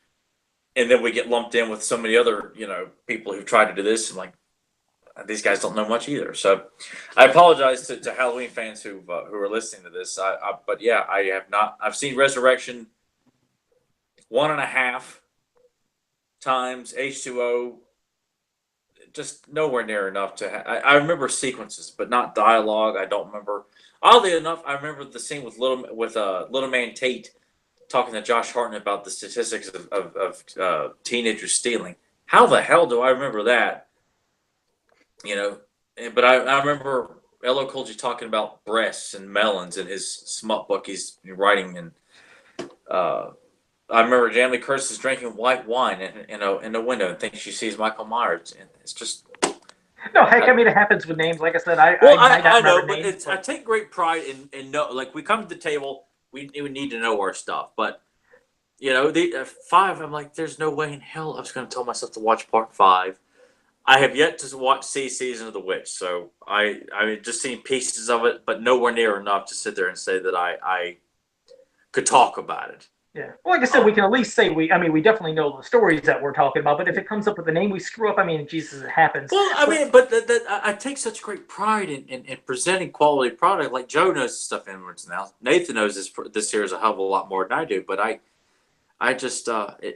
and then we get lumped in with so many other people who've tried to do this, and like these guys don't know much either. So I apologize to Halloween fans who are listening to this. But yeah, I have not. I've seen Resurrection 1.5 times. H2O just nowhere near enough to. I remember sequences, but not dialogue. I don't remember. Oddly enough, I remember the scene with Little Man Tate talking to Josh Hartnett about the statistics of teenagers stealing. How the hell do I remember that? But I remember L.O. Cool J talking about breasts and melons in his smut book he's writing, and I remember Jamie Lee Curtis is drinking white wine in the window and thinks she sees Michael Myers, and it's just No, heck, I mean, it happens with names. Like I said, I I not know, remember but names, I take great pride in know, like we come to the table, we need to know our stuff, but the 5, I'm like, there's no way in hell I was going to tell myself to watch part 5. I have yet to see Season of the Witch, so I've just seen pieces of it, but nowhere near enough to sit there and say that I could talk about it. Yeah. Well, like I said, we can at least say we definitely know the stories that we're talking about, but if it comes up with a name we screw up, I mean, Jesus, it happens. Well, I mean, but I take such great pride in presenting quality product. Like Joe knows the stuff inwards now. Nathan knows this series a hell of a lot more than I do, but I just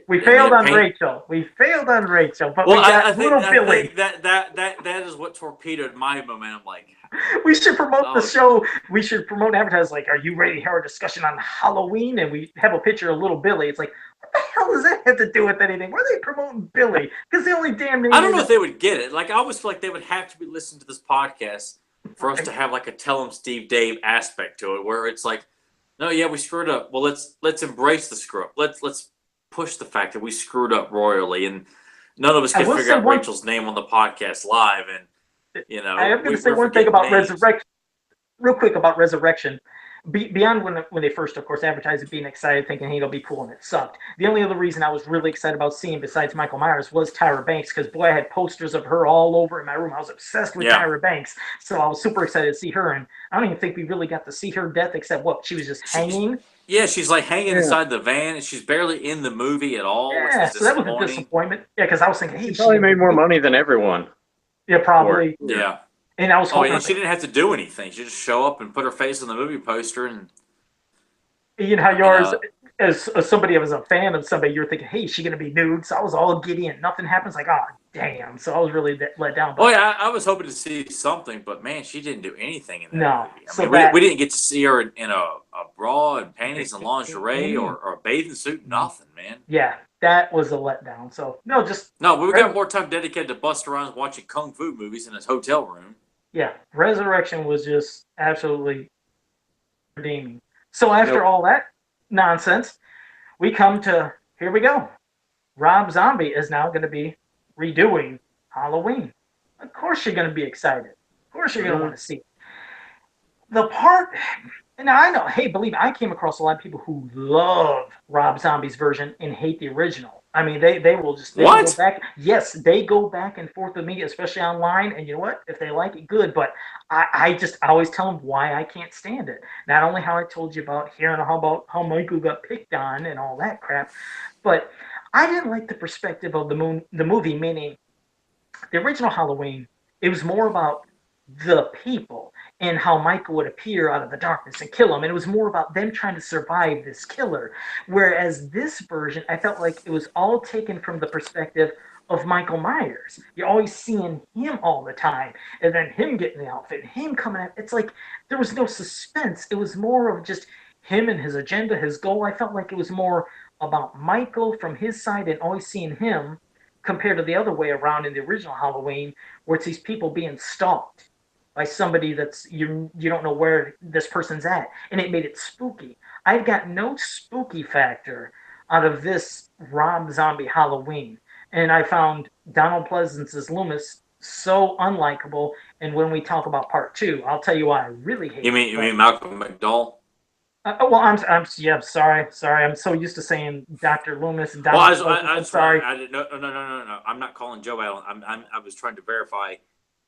we failed on Rachel. We failed on Rachel, but we got little Billy. Think that is what torpedoed my momentum. Like we should promote the show. We should promote advertise like, are you ready to have a discussion on Halloween? And we have a picture of little Billy. It's like, what the hell does that have to do with anything? Why are they promoting Billy? Because the only damn name. I don't know if they would get it. Like I always feel like they would have to be listening to this podcast for us to have like a Tell 'em Steve Dave aspect to it, where it's like, no, yeah, we screwed up. Well, let's embrace the screw up. Let's push the fact that we screwed up royally, and none of us can figure out Rachel's name on the podcast live. And I am going to say one thing about Resurrection, real quick about Resurrection. Beyond when they first, of course, advertised it, being excited, thinking, hey, it'll be cool, and it sucked. The only other reason I was really excited about seeing, besides Michael Myers, was Tyra Banks, because, boy, I had posters of her all over in my room. I was obsessed with Tyra Banks, so I was super excited to see her, and I don't even think we really got to see her death, except what? She was just hanging? Yeah, she's like hanging inside the van, and she's barely in the movie at all. Yeah, so that was a disappointment. Yeah, because I was thinking, hey, she probably made more money than everyone. Yeah, probably. Yeah. And I was hoping and she didn't have to do anything. She just show up and put her face on the movie poster, and you know how yours. as somebody that was a fan of somebody, you're thinking, hey, is she gonna be nude? So I was all giddy and nothing happens. Like, oh damn! So I was really let down. Oh But yeah, I was hoping to see something, but man, she didn't do anything in that no, movie. I so mean, that we didn't get to see her in a bra and panties and lingerie or a bathing suit. Nothing, man. yeah, that was a letdown. So no, just No, we got more time dedicated to busting around watching kung fu movies in his hotel room. yeah, Resurrection was just absolutely redeeming. So after Nope. all that nonsense, we come to here we go. Rob Zombie is now going to be redoing Halloween. Of course, you're going to be excited. Of course, you're going to want to see it. The part, now I know, hey, believe me, I came across a lot of people who love Rob Zombie's version and hate the original. I mean, they will just they will go What? back. Yes, they go back and forth with me, especially online. And you know what? If they like it, good. But I always tell them why I can't stand it. Not only how I told you about hearing how Michael got picked on and all that crap, but I didn't like the perspective of the movie, meaning the original Halloween. It was more about the people and how Michael would appear out of the darkness and kill them. And it was more about them trying to survive this killer. Whereas this version, I felt like it was all taken from the perspective of Michael Myers. You're always seeing him all the time, and then him getting the outfit, him coming out. It's like there was no suspense. It was more of just him and his agenda, his goal. I felt like it was more about Michael from his side and always seeing him compared to the other way around in the original Halloween, where it's these people being stalked by somebody that's you don't know where this person's at, and it made it spooky. I got no spooky factor out of this Rob Zombie Halloween, and I found Donald Pleasance's Loomis so unlikable. And when we talk about part two, I'll tell you why I really hate You it. mean Malcolm McDowell? Well, yeah, sorry. I'm so used to saying Dr. Loomis and Well, Donald Pleasance. I'm sorry. I didn't. No. I'm not calling Joe Allen. I was trying to verify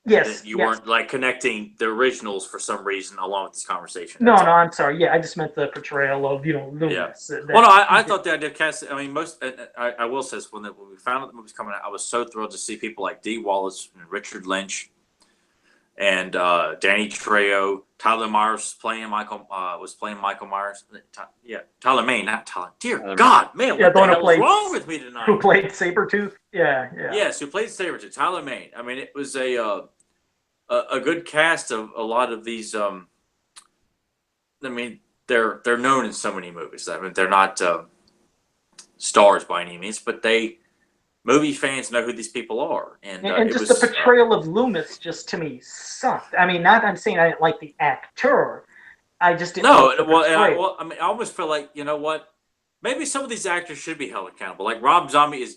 Yes, that you yes. weren't like connecting the originals for some reason along with this conversation. No, That's no, all. I'm sorry. Yeah, I just meant the portrayal of Loomis. Yeah. Well, no, I thought the idea of cast. I mean, most. I will say this: when we found out the movie was coming out, I was so thrilled to see people like Dee Wallace and Richard Lynch and Danny Trejo. Tyler Myers was playing Michael Myers. Yeah, Tyler Maine, not Tyler. Dear God, man, Yeah, what the the one who hell is played- wrong with me who tonight? played Sabretooth. Yeah. Yes, who played Sabretooth, Tyler Maine. I mean, it was a good cast of a lot of these. I mean, they're known in so many movies. I mean, they're not stars by any means, but movie fans know who these people are, and And it just was the portrayal of Loomis just to me sucked. I mean, not I'm saying I didn't like the actor. I just didn't no. like the Well, portrayal. I mean, I almost feel like you know what. Maybe some of these actors should be held accountable. Like Rob Zombie is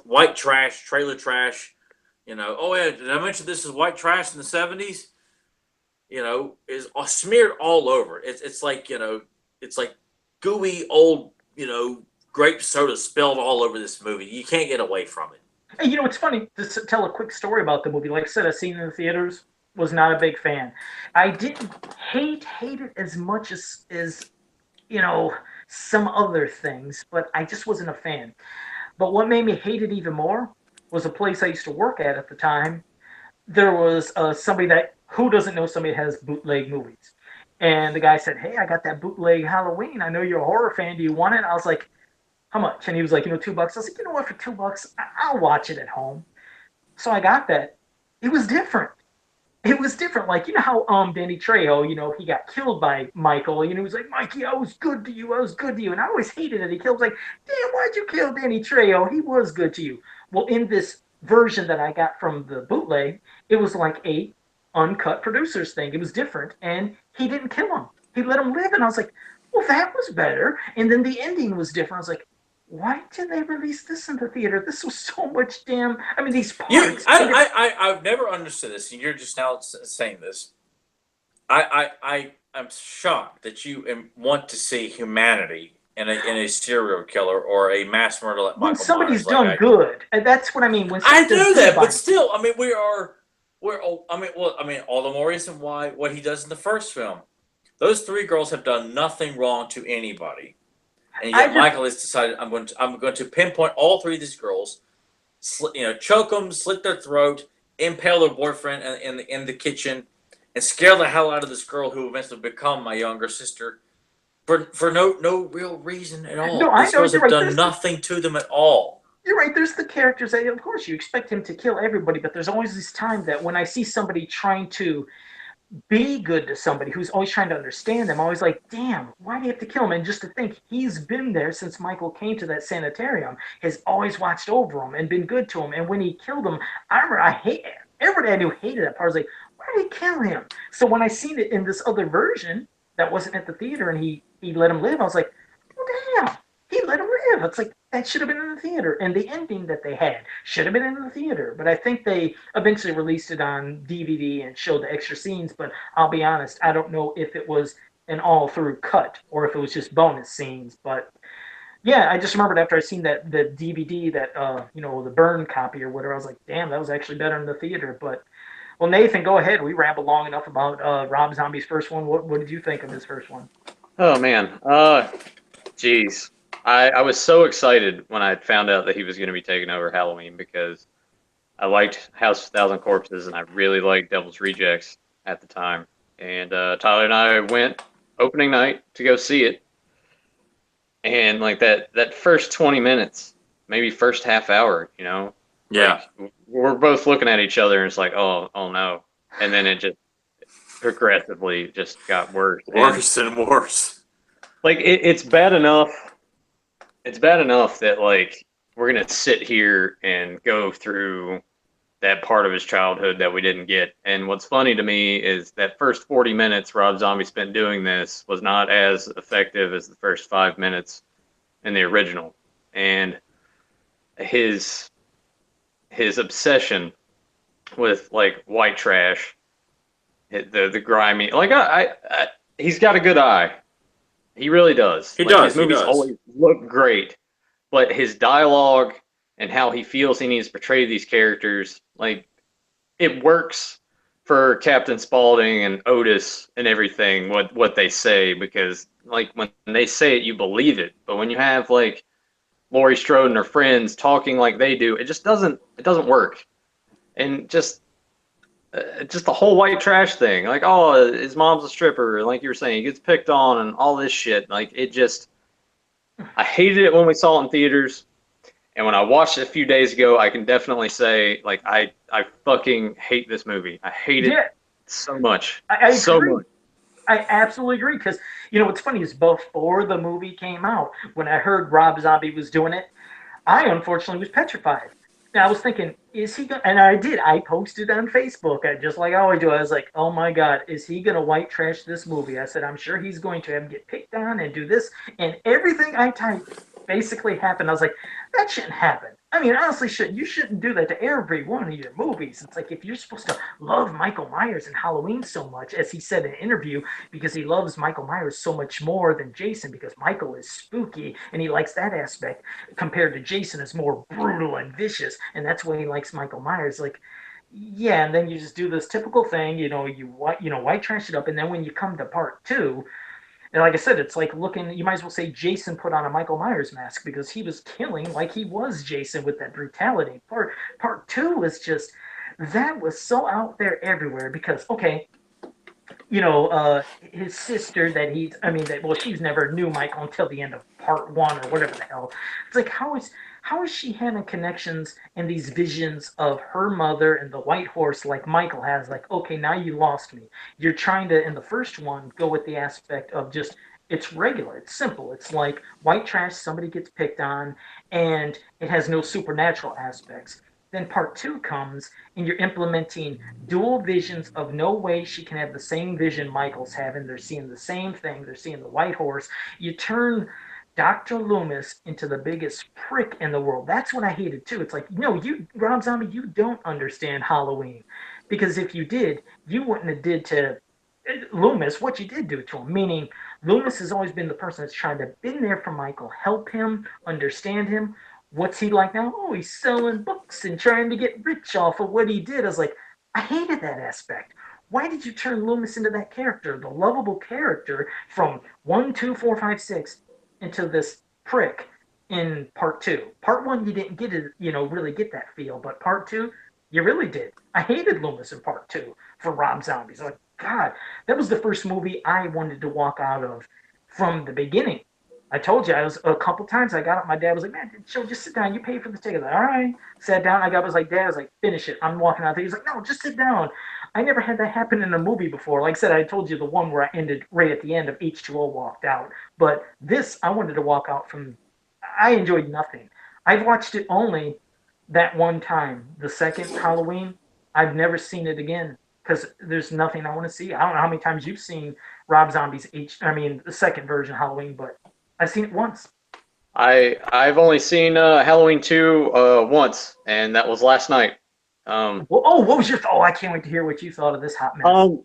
white trash, trailer trash. Oh yeah, did I mention this is white trash in the 70s? Is smeared all over. It's like it's like gooey old grape soda spilled all over this movie. You can't get away from it. And it's funny to tell a quick story about the movie. Like I said, I seen it in the theaters. Was not a big fan. I didn't hate it as much as some other things, but I just wasn't a fan. But what made me hate it even more was a place I used to work at the time. There was somebody that who doesn't know somebody that has bootleg movies, and the guy said, "Hey, I got that bootleg Halloween. I know you're a horror fan. Do you want it?" I was like, "How much?" And he was like, $2. I was like, "You know what? For $2, I'll watch it at home." So I got that. It was different. It was different. Like, how Danny Trejo, he got killed by Michael. He was like, "Mikey, I was good to you. I was good to you." And I always hated it. He killed. Like, damn, why'd you kill Danny Trejo? He was good to you. Well, in this version that I got from the bootleg, it was like a uncut producers thing. It was different, and he didn't kill him. He let him live, and I was like, well, that was better. And then the ending was different. I was like, why did they release this in the theater? This was so much damn. I mean, these parts. I've never understood this, and you're just now saying this. I'm shocked that you want to see humanity in a serial killer or a mass murderer like when Michael somebody's Myers. done good, and that's what I mean. When I somebody's do done that, good but by- still, I mean, all the more reason why what he does in the first film. Those three girls have done nothing wrong to anybody, and yet Michael has decided I'm going to pinpoint all three of these girls, choke them, slit their throat, impale their boyfriend in the kitchen, and scare the hell out of this girl who eventually become my younger sister. for no real reason at all. No, I This know supposed to you're have right. done nothing to them at all. You're right. There's the characters that, of course, you expect him to kill everybody, but there's always this time that when I see somebody trying to be good to somebody who's always trying to understand them, always like, damn, why do you have to kill him? And just to think he's been there since Michael came to that sanitarium, has always watched over him and been good to him. And when he killed him, I remember I hate everybody I knew hated that part. I was like, why did he kill him? So when I seen it in this other version that wasn't at the theater and he let him live, I was like, well, damn, he let him live. It's like that should have been in the theater, and the ending that they had should have been in the theater. But I think they eventually released it on DVD and showed the extra scenes. But I'll be honest, I don't know if it was an all through cut or if it was just bonus scenes. But yeah, I just remembered after I seen that the DVD that the burn copy or whatever, I was like, damn, that was actually better in the theater. But well, Nathan, go ahead. We rambled long enough about Rob Zombie's first one. What did you think of his first one? Oh man, geez, I was so excited when I found out that he was going to be taking over Halloween because I liked House of Thousand Corpses and I really liked Devil's Rejects at the time. And Tyler and I went opening night to go see it, and like that first 20 minutes, maybe first half hour, Yeah, like, we're both looking at each other and it's like, oh no, and then it just progressively just got worse. worse and worse. Like it's bad enough. It's bad enough that like we're gonna sit here and go through that part of his childhood that we didn't get. And what's funny to me is that first 40 minutes Rob Zombie spent doing this was not as effective as the first 5 minutes in the original. And his obsession with like white trash, the grimy, like he's got a good eye. He really does. He like, does. His movies always look great, but his dialogue and how he feels he needs to portray these characters, like it works for Captain Spaulding and Otis and everything. What they say, because like when they say it, you believe it. But when you have like Laurie Strode and her friends talking like they do, it just doesn't work. And just the whole white trash thing, like, oh, his mom's a stripper, like you were saying, he gets picked on and all this shit. Like it just, I hated it when we saw it in theaters, and when I watched it a few days ago, I can definitely say like I fucking hate this movie. I hate it so much, I so agree. much. I absolutely agree because what's funny is before the movie came out, when I heard Rob Zombie was doing it, I unfortunately was petrified. And I was thinking, is he going to, and I did, I posted on Facebook, just like I always do. I was like, oh my God, is he going to white trash this movie? I said, I'm sure he's going to have him get picked on and do this. And everything I typed basically happened. I was like, that shouldn't happen. I mean, honestly, you shouldn't do that to every one of your movies. It's like if you're supposed to love Michael Myers and Halloween so much, as he said in an interview, because he loves Michael Myers so much more than Jason, because Michael is spooky and he likes that aspect, compared to Jason is more brutal and vicious, and that's why he likes Michael Myers. Like, yeah, and then you just do this typical thing, you white trash it up, and then when you come to part two, and like I said, it's like you might as well say Jason put on a Michael Myers mask because he was killing like he was Jason with that brutality. Part two was just, that was so out there everywhere because, okay, his sister she's never knew Michael until the end of part one or whatever the hell. It's like, how is she having connections and these visions of her mother and the white horse like Michael has? Like, okay, now you lost me. You're trying to, in the first one, go with the aspect of just, it's regular, it's simple. It's like white trash, somebody gets picked on, and it has no supernatural aspects. Then part two comes, and you're implementing dual visions of no way she can have the same vision Michael's having. They're seeing the same thing. They're seeing the white horse. You turn Dr. Loomis into the biggest prick in the world. That's what I hated too. It's like, Rob Zombie, you don't understand Halloween. Because if you did, you wouldn't have did to Loomis what you did do to him. Meaning, Loomis has always been the person that's trying to been there for Michael, help him, understand him. What's he like now? Oh, he's selling books and trying to get rich off of what he did. I was like, I hated that aspect. Why did you turn Loomis into that character, the lovable character from 1, 2, 4, 5, 6, into this prick in part two? Part one, you didn't get it, really get that feel, but part two, you really did. I hated Loomis in part two for Rob Zombie. So like, God, that was the first movie I wanted to walk out of from the beginning. I told you, I was a couple times. I got up. My dad was like, "Man, Joe, just sit down. You paid for the ticket." I was like, all right. Sat down. I got. Was like, Dad, I was like, finish it. I'm walking out there. He's like, no, just sit down. I never had that happen in a movie before. Like I said, I told you the one where I ended right at the end of H2O walked out. But this, I wanted to walk out from. I enjoyed nothing. I've watched it only that one time, the second Halloween. I've never seen it again because there's nothing I want to see. I don't know how many times you've seen Rob Zombie's the second version of Halloween, but I've seen it once. I've only seen Halloween 2 once, and that was last night. Well, oh, what was your thought? Oh, I can't wait to hear what you thought of this hot mess.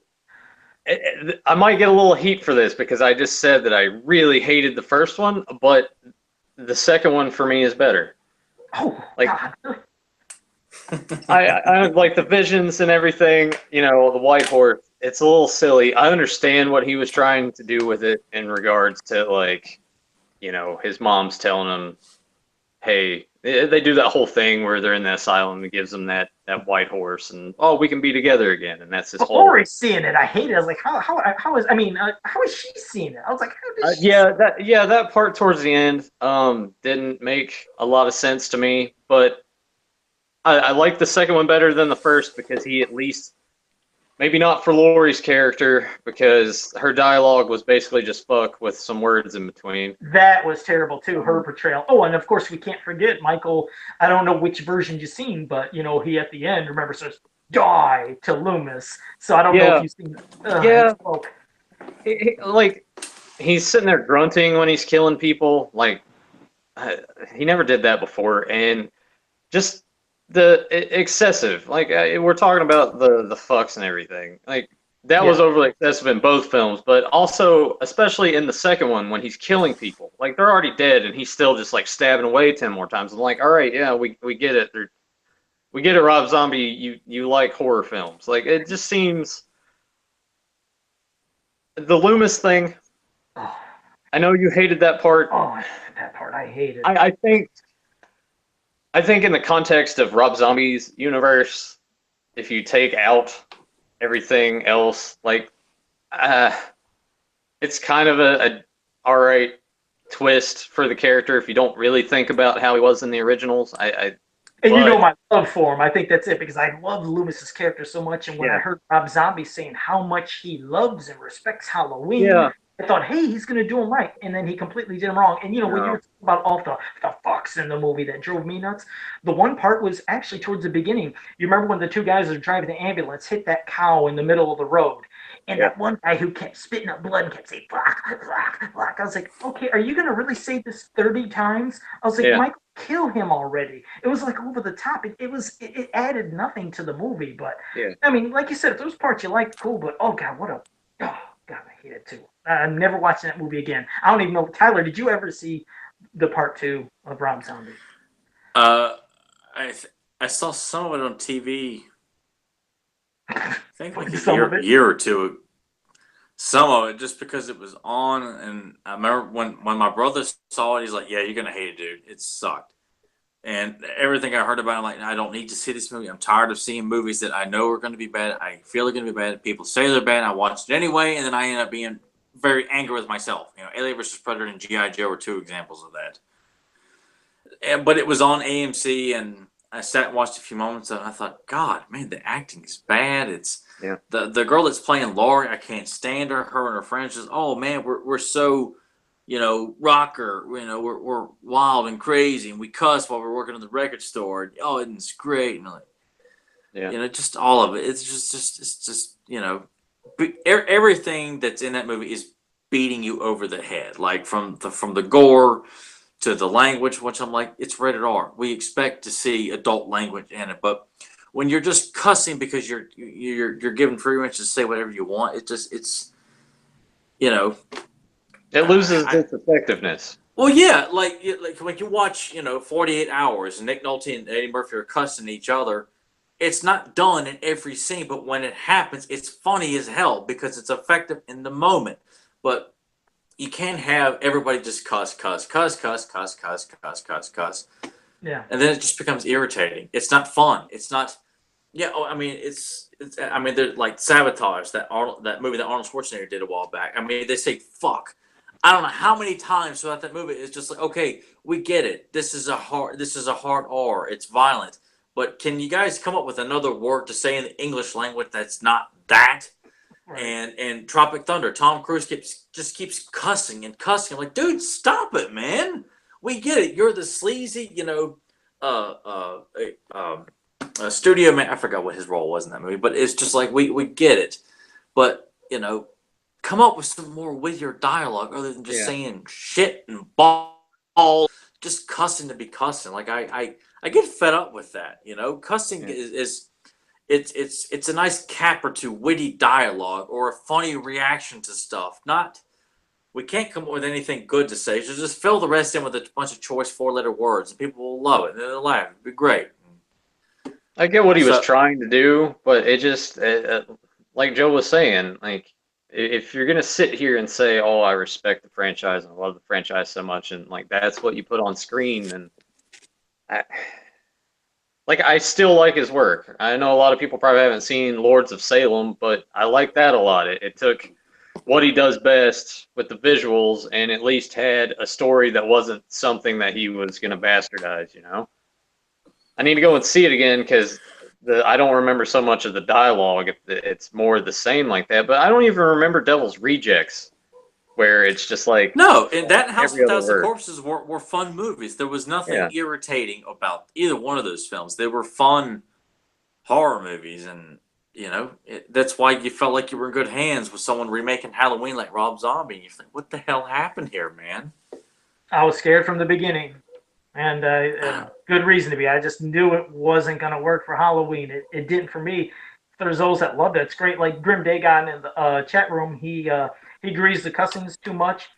I might get a little heat for this because I just said that I really hated the first one, but the second one for me is better. Oh, like, God. I like the visions and everything. You know, the white horse. It's a little silly. I understand what he was trying to do with it in regards to like, you know, his mom's telling him, "Hey," they do that whole thing where they're in the asylum and gives them that white horse, and oh, we can be together again, and that's his whole. Lori's seeing it. I hate it. I was like, how is she seeing it? I was like, how did she? That part towards the end didn't make a lot of sense to me, but I like the second one better than the first because he at least, maybe not for Lori's character, because her dialogue was basically just fuck with some words in between. That was terrible too, her portrayal. Oh, and of course we can't forget Michael. I don't know which version you've seen, but you know he at the end, remember, says "die" to Loomis. So I don't know if you've seen. Like he's sitting there grunting when he's killing people. Like he never did that before, and just the excessive. Like we're talking about the fucks and everything. Like that was overly excessive in both films, but also especially in the second one when he's killing people. Like they're already dead, and he's still just like stabbing away 10 more times. I'm like, all right, yeah, we get it. We get it, Rob Zombie. You like horror films. Like it just seems. The Loomis thing. Oh. I know you hated that part. Oh, that part I hated. I think in the context of Rob Zombie's universe, if you take out everything else, like it's kind of a all right twist for the character if you don't really think about how he was in the originals. And you know my love for him. I think that's it because I love Loomis's character so much. And when I heard Rob Zombie saying how much he loves and respects Halloween, I thought, hey, he's going to do him right. And then he completely did him wrong. And, you know, when you were talking about all the fucks in the movie that drove me nuts, the one part was actually towards the beginning. You remember when the two guys are driving the ambulance hit that cow in the middle of the road? And that one guy who kept spitting up blood and kept saying, "Fuck, fuck, fuck." I was like, okay, are you going to really say this 30 times? I was like, Michael, kill him already. It was like over the top. It added nothing to the movie. But, I mean, like you said, if those parts you liked, cool. But, oh, God, God, I hate it too. I'm never watching that movie again. I don't even know. Tyler, did you ever see the part 2 of Rob Zombie? I saw some of it on TV. I think like a year or two. Some of it just because it was on, and I remember when my brother saw it, he's like, "Yeah, you're gonna hate it, dude. It sucked." And everything I heard about it, I'm like, I don't need to see this movie. I'm tired of seeing movies that I know are going to be bad. I feel they're going to be bad. People say they're bad. I watched it anyway, and then I end up being very angry with myself. You know, Alien vs. Predator and G.I. Joe are two examples of that. But it was on AMC, and I sat and watched a few moments, and I thought, God, man, the acting is bad. It's the girl that's playing Laurie, I can't stand her. Her and her friends just, oh man, we're so, you know, rocker. You know, we're wild and crazy, and we cuss while we're working in the record store. Oh, it's great, and like, you know, just all of it. It's just you know, everything that's in that movie is beating you over the head, like from the gore to the language, which I'm like, it's rated R. We expect to see adult language in it, but when you're just cussing because you're given free range to say whatever you want, it's you know, it loses its effectiveness. Well, yeah, like when you watch, you know, 48 Hours and Nick Nolte and Eddie Murphy are cussing each other, it's not done in every scene, but when it happens, it's funny as hell because it's effective in the moment. But you can't have everybody just cuss. Yeah. And then it just becomes irritating. It's not fun. It's not. Yeah. I mean, I mean, they're like Sabotage, that movie that Arnold Schwarzenegger did a while back. I mean, they say fuck I don't know how many times throughout that movie it's just like, okay, we get it. This is a hard R. It's violent. But can you guys come up with another word to say in the English language that's not that? Right. And Tropic Thunder, Tom Cruise keeps cussing and cussing. I'm like, dude, stop it, man. We get it. You're the sleazy, uh, uh, studio man. I forgot what his role was in that movie, but it's just like we get it. But come up with some more wittier dialogue other than just Yeah. saying shit and ball, just cussing to be cussing. Like I get fed up with that. Cussing Yeah. is it's a nice capper to witty dialogue or a funny reaction to stuff. Not we can't come up with anything good to say. So just fill the rest in with a bunch of choice 4-letter words, and people will love it. And they'll laugh. It'll be great. I get what he was So trying to do, but it just, like Joe was saying, like if you're gonna sit here and say, "Oh, I respect the franchise and I love the franchise so much," and like that's what you put on screen, then I, like I still like his work. I know a lot of people probably haven't seen Lords of Salem, but I like that a lot. It took what he does best with the visuals and at least had a story that wasn't something that he was gonna bastardize. I need to go and see it again because I don't remember so much of the dialogue. If it's more the same like that, but I don't even remember Devil's Rejects, where it's just like no, and that House every of other Thousand word. Corpses were fun movies. There was nothing Yeah, irritating about either one of those films. They were fun horror movies, and that's why you felt like you were in good hands with someone remaking Halloween like Rob Zombie. And you think, what the hell happened here, man? I was scared from the beginning, and good reason to be. I just knew it wasn't going to work for Halloween. It didn't for me. There's those that loved it. It's great. Like Grim Dagon in the chat room, he agrees the cussing is too much.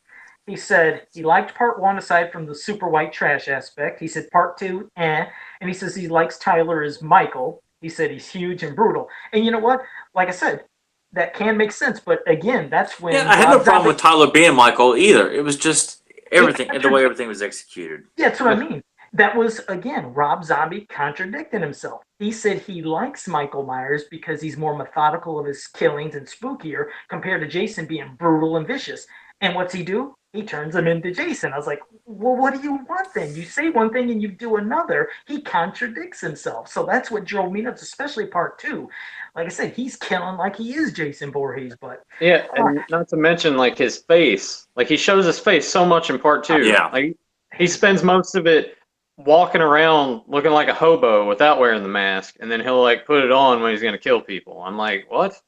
He said he liked part one aside from the super white trash aspect. He said part two, and he says he likes Tyler as Michael. He said he's huge and brutal. And you know what? Like I said, that can make sense. But again, that's Yeah, when I had no Rob problem Zombie with Tyler being Michael either. It was just he everything, the way contradicted. everything was executed. Yeah, that's what I mean. That was again Rob Zombie contradicting himself. He said he likes Michael Myers because he's more methodical of his killings and spookier compared to Jason being brutal and vicious. And what's he do? He turns him into Jason. I was like, well, what do you want then? You say one thing and you do another. He contradicts himself. So that's what drove me nuts, especially part two. Like I said, he's killing like he is Jason Voorhees, but yeah, and not to mention like his face. Like he shows his face so much in part two. Yeah. Like he spends most of it walking around looking like a hobo without wearing the mask, and then he'll like put it on when he's gonna kill people. I'm like, what?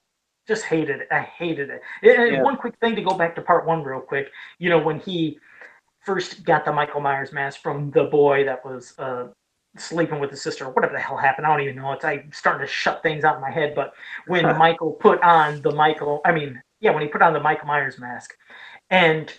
just hated it. I hated it. And Yeah, one quick thing to go back to part one real quick. When he first got the Michael Myers mask from the boy that was sleeping with his sister, or whatever the hell happened. I don't even know. I'm starting to shut things out in my head. But when Michael put on when he put on the Michael Myers mask, and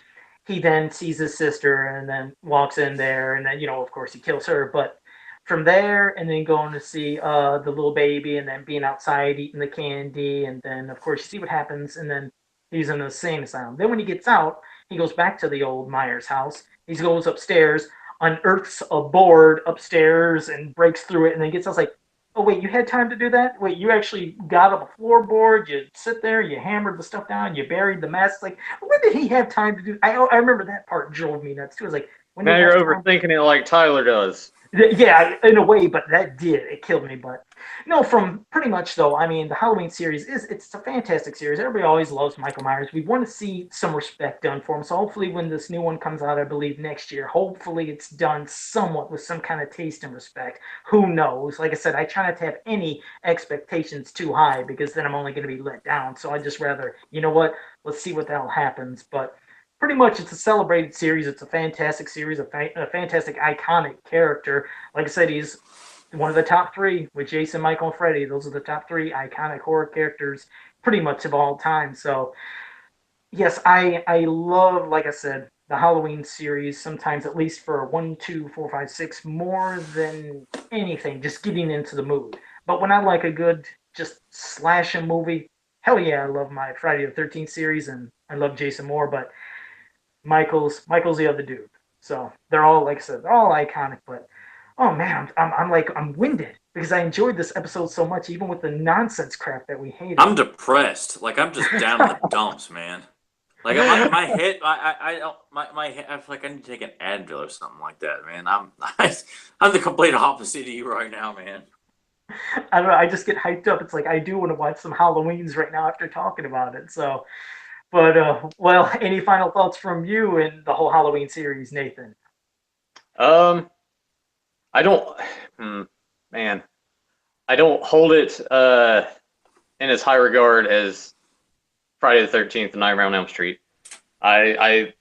he then sees his sister, and then walks in there, and then of course he kills her. But from there, and then going to see the little baby, and then being outside eating the candy, and then of course you see what happens, and then he's in the insane asylum. Then when he gets out, he goes back to the old Myers house. He goes upstairs, unearths a board upstairs, and breaks through it, and then gets us like, oh wait, you had time to do that? Wait, you actually got up a floorboard, you sit there, you hammered the stuff down, you buried the masks. Like, when did he have time to do? I remember that part drove me nuts too. I was like, when now did he you're have time? overthinking it like Tyler does. Yeah, in a way, but it killed me. But no, from pretty much though, I mean, the Halloween series it's a fantastic series. Everybody always loves Michael Myers. We want to see some respect done for him. So hopefully, when this new one comes out, I believe next year, hopefully it's done somewhat with some kind of taste and respect. Who knows? Like I said, I try not to have any expectations too high because then I'm only going to be let down. So I just rather, you know what? Let's see what the hell happens. But pretty much it's a celebrated series. It's a fantastic series, a fantastic iconic character. Like I said, he's one of the top three with Jason, Michael, and Freddy. Those are the top three iconic horror characters pretty much of all time. So yes, I love, like I said, the Halloween series, sometimes at least for 1, 2, 4, 5, 6, more than anything, just getting into the mood. But when I like a good just slashing movie, hell yeah, I love my Friday the 13th series and I love Jason more, but Michael's the other dude. So they're all, like I said, they're all iconic. But oh man, I'm winded because I enjoyed this episode so much, even with the nonsense crap that we hated. I'm depressed. Like I'm just down in the dumps, man. Like my head, I don't my head. I feel like I need to take an Advil or something like that, man. I'm the complete opposite of you right now, man. I don't know. I just get hyped up. It's like I do want to watch some Halloweens right now after talking about it. So, but well, any final thoughts from you in the whole Halloween series, Nathan? Um, I don't, man, I don't hold it in as high regard as Friday the 13th and Nightmare on Elm Street. I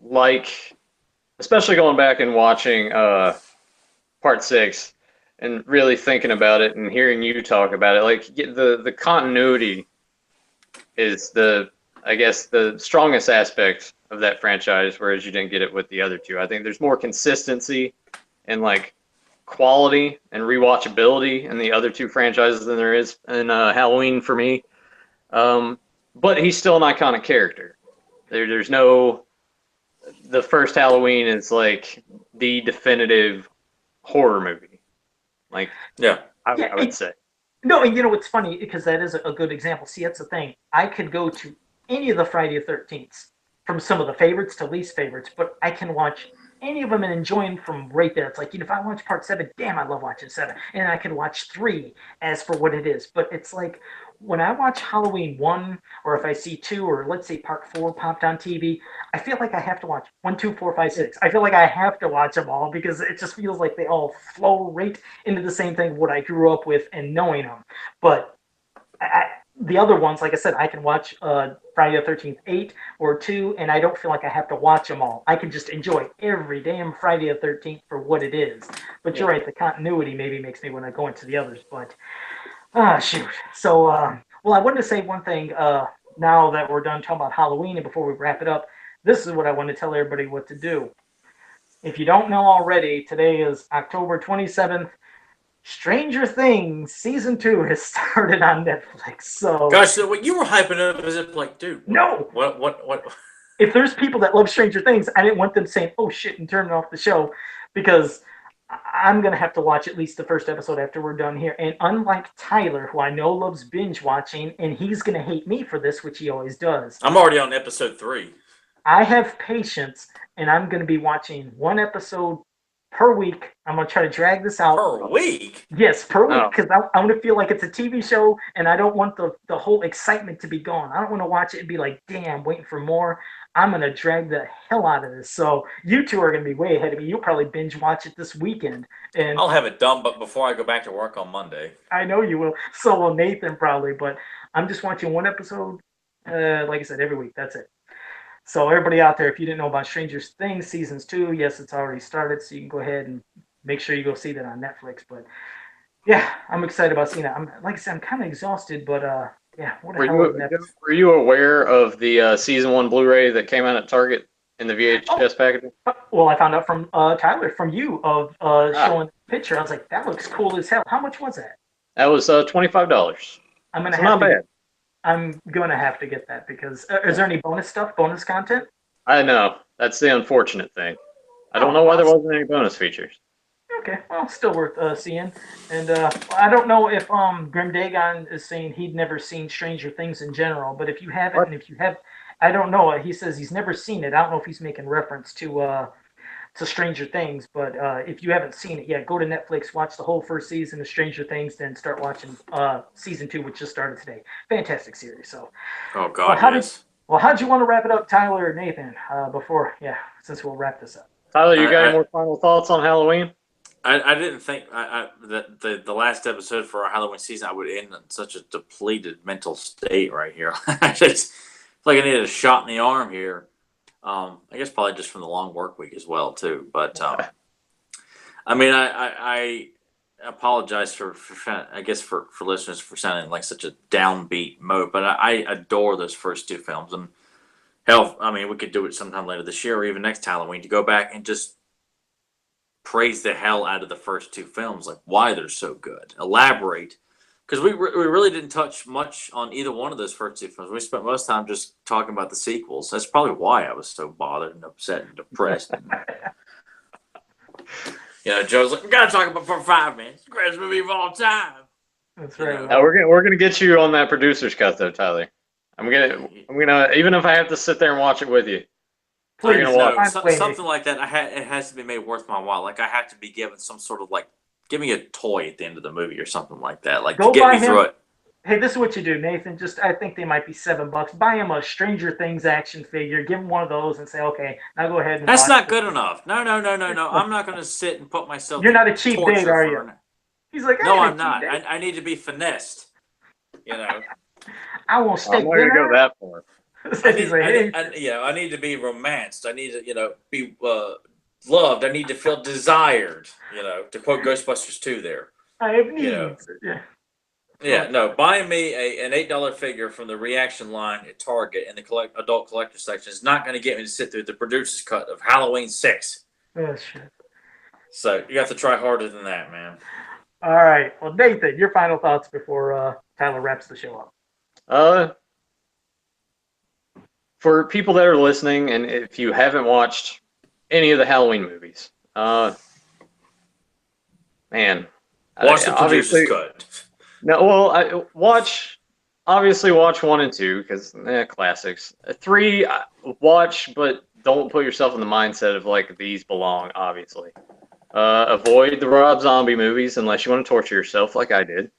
like, especially going back and watching part 6 and really thinking about it and hearing you talk about it. Like the continuity is I guess the strongest aspect of that franchise, whereas you didn't get it with the other two. I think there's more consistency and like quality and rewatchability in the other two franchises than there is in Halloween for me. But he's still an iconic character. There's no. The first Halloween is like the definitive horror movie. Like, Yeah, Yeah, I would say. No, and you know it's funny because that is a good example. See, that's the thing. I could go to any of the Friday the 13th, from some of the favorites to least favorites, but I can watch any of them and enjoy them from right there. It's like, if I watch part 7, damn, I love watching 7, and I can watch 3 as for what it is. But it's like when I watch Halloween 1, or if I see 2, or let's say part 4 popped on TV, I feel like I have to watch 1, 2, 4, 5, 6. I feel like I have to watch them all because it just feels like they all flow right into the same thing what I grew up with and knowing them. But the other ones, like I said, I can watch Friday the 13th 8 or 2, and I don't feel like I have to watch them all. I can just enjoy every damn Friday the 13th for what it is. But you're right, the continuity maybe makes me want to go into the others. But, shoot. So, well, I wanted to say one thing now that we're done talking about Halloween and before we wrap it up. This is what I want to tell everybody what to do. If you don't know already, today is October 27th. Stranger Things season 2 has started on Netflix. So gosh, so what you were hyping up as if like, dude, no. What? If there's people that love Stranger Things, I didn't want them saying, "Oh shit," and turning off the show, because I'm gonna have to watch at least the first episode after we're done here. And unlike Tyler, who I know loves binge watching, and he's gonna hate me for this, which he always does. I'm already on episode 3. I have patience, and I'm gonna be watching one episode per week. I'm going to try to drag this out. Per week? Yes, per week, because I want to feel like it's a TV show, and I don't want the whole excitement to be gone. I don't want to watch it and be like, damn, waiting for more. I'm going to drag the hell out of this. So you two are going to be way ahead of me. You'll probably binge watch it this weekend. And I'll have it done, but before I go back to work on Monday. I know you will. So will Nathan probably, but I'm just watching one episode, like I said, every week. That's it. So everybody out there, if you didn't know about Stranger Things seasons 2, yes, it's already started. So you can go ahead and make sure you go see that on Netflix. But yeah, I'm excited about seeing that. Like I said, I'm kind of exhausted, but yeah, what the hell is Netflix? Were you aware of the season 1 Blu-ray that came out at Target in the VHS packaging? Well, I found out from Tyler, from you, of showing the picture. I was like, that looks cool as hell. How much was that? That was $25. I'm gonna so have not to. bad. I'm gonna have to get that because is there any bonus stuff, bonus content? I know. That's the unfortunate thing. I don't know why there wasn't any bonus features. Okay, well, still worth seeing. And I don't know if Grim Dagon is saying he'd never seen Stranger Things in general, but if you haven't, and if you have, I don't know. He says he's never seen it. I don't know if he's making reference to Stranger Things, but if you haven't seen it yet, go to Netflix, watch the whole first season of Stranger Things, then start watching season 2, which just started today. Fantastic series. So, oh God, yes. How'd you want to wrap it up, Tyler or Nathan? Since we'll wrap this up. Tyler, you got any more final thoughts on Halloween? I didn't think that the last episode for our Halloween season I would end in such a depleted mental state right here. I just feel like I needed a shot in the arm here. I guess probably just from the long work week as well too. But I mean, I apologize for I guess for listeners for sounding like such a downbeat mode, but I adore those first 2 films. And hell, I mean, we could do it sometime later this year or even next Halloween to go back and just praise the hell out of the first 2 films, like why they're so good. Elaborate. Because we really didn't touch much on either one of those first 2 films. We spent most of the time just talking about the sequels. That's probably why I was so bothered and upset and depressed. Joe's like, we gotta talk about for 5 minutes. The greatest movie of all time. That's right. Now we're gonna get you on that producer's cut though, Tyler. I'm gonna even if I have to sit there and watch it with you. Please, gonna watch. Something like that. It has to be made worth my while. Like I have to be given some sort of like, give me a toy at the end of the movie or something like that. Like Go to get buy me through him. it. Hey, this is what you do, Nathan. I think they might be $7. Buy him a Stranger Things action figure. Give him one of those and say, okay, now go ahead and That's watch not this. good enough. No. I'm not going to sit and put myself. You're through not a cheap date, torture are for you? an- He's like, No, I I'm not. I need to be finessed. You know, I want I'm steak not gonna go dinner. that far. He's like, hey. I need to be romanced. I need to, be loved. I need to feel desired. To quote Ghostbusters 2 there. I have needs. You know. Yeah. Yeah, no, buying me an $8 figure from the reaction line at Target in the adult collector section is not going to get me to sit through the producer's cut of Halloween 6. Oh, shit. So you have to try harder than that, man. All right. Well, Nathan, your final thoughts before Tyler wraps the show up. For people that are listening, and if you haven't watched any of the Halloween movies, man, Watch the producer's cut. No, well, watch 1 and 2 because classics. 3, watch, but don't put yourself in the mindset of like these belong. Obviously, avoid the Rob Zombie movies unless you want to torture yourself like I did.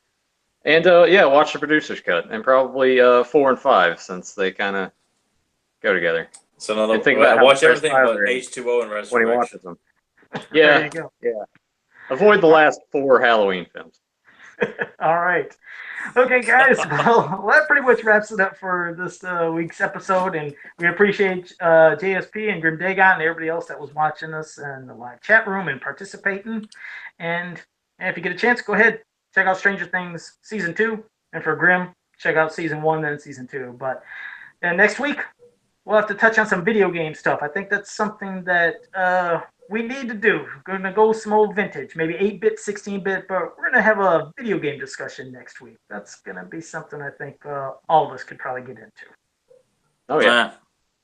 And watch the producer's cut and probably 4 and 5 since they kind of go together. So watch everything but H2O and Resurrection. When he watches them. There you go. Yeah. Avoid the last 4 Halloween films. All right. Okay, guys. Well, that pretty much wraps it up for this week's episode. And we appreciate JSP and Grim Dagon and everybody else that was watching us in the live chat room and participating. And if you get a chance, go ahead, check out Stranger Things Season 2. And for Grim, check out Season 1 and Season 2. But next week, we'll have to touch on some video game stuff. I think that's something that we need to do. We're going to go some old vintage, maybe 8-bit, 16-bit, but we're going to have a video game discussion next week. That's going to be something I think all of us could probably get into. Oh, yeah.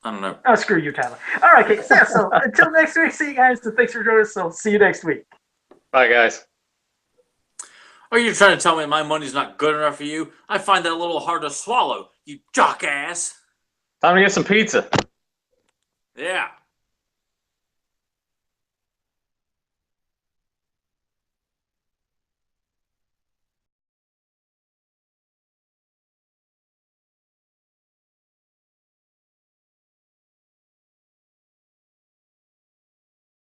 I don't know. Oh, screw you, Tyler. All right, okay. So until next week, see you guys. So thanks for joining us. So see you next week. Bye, guys. Are you trying to tell me my money's not good enough for you? I find that a little hard to swallow, you jock ass. Time to get some pizza. Yeah.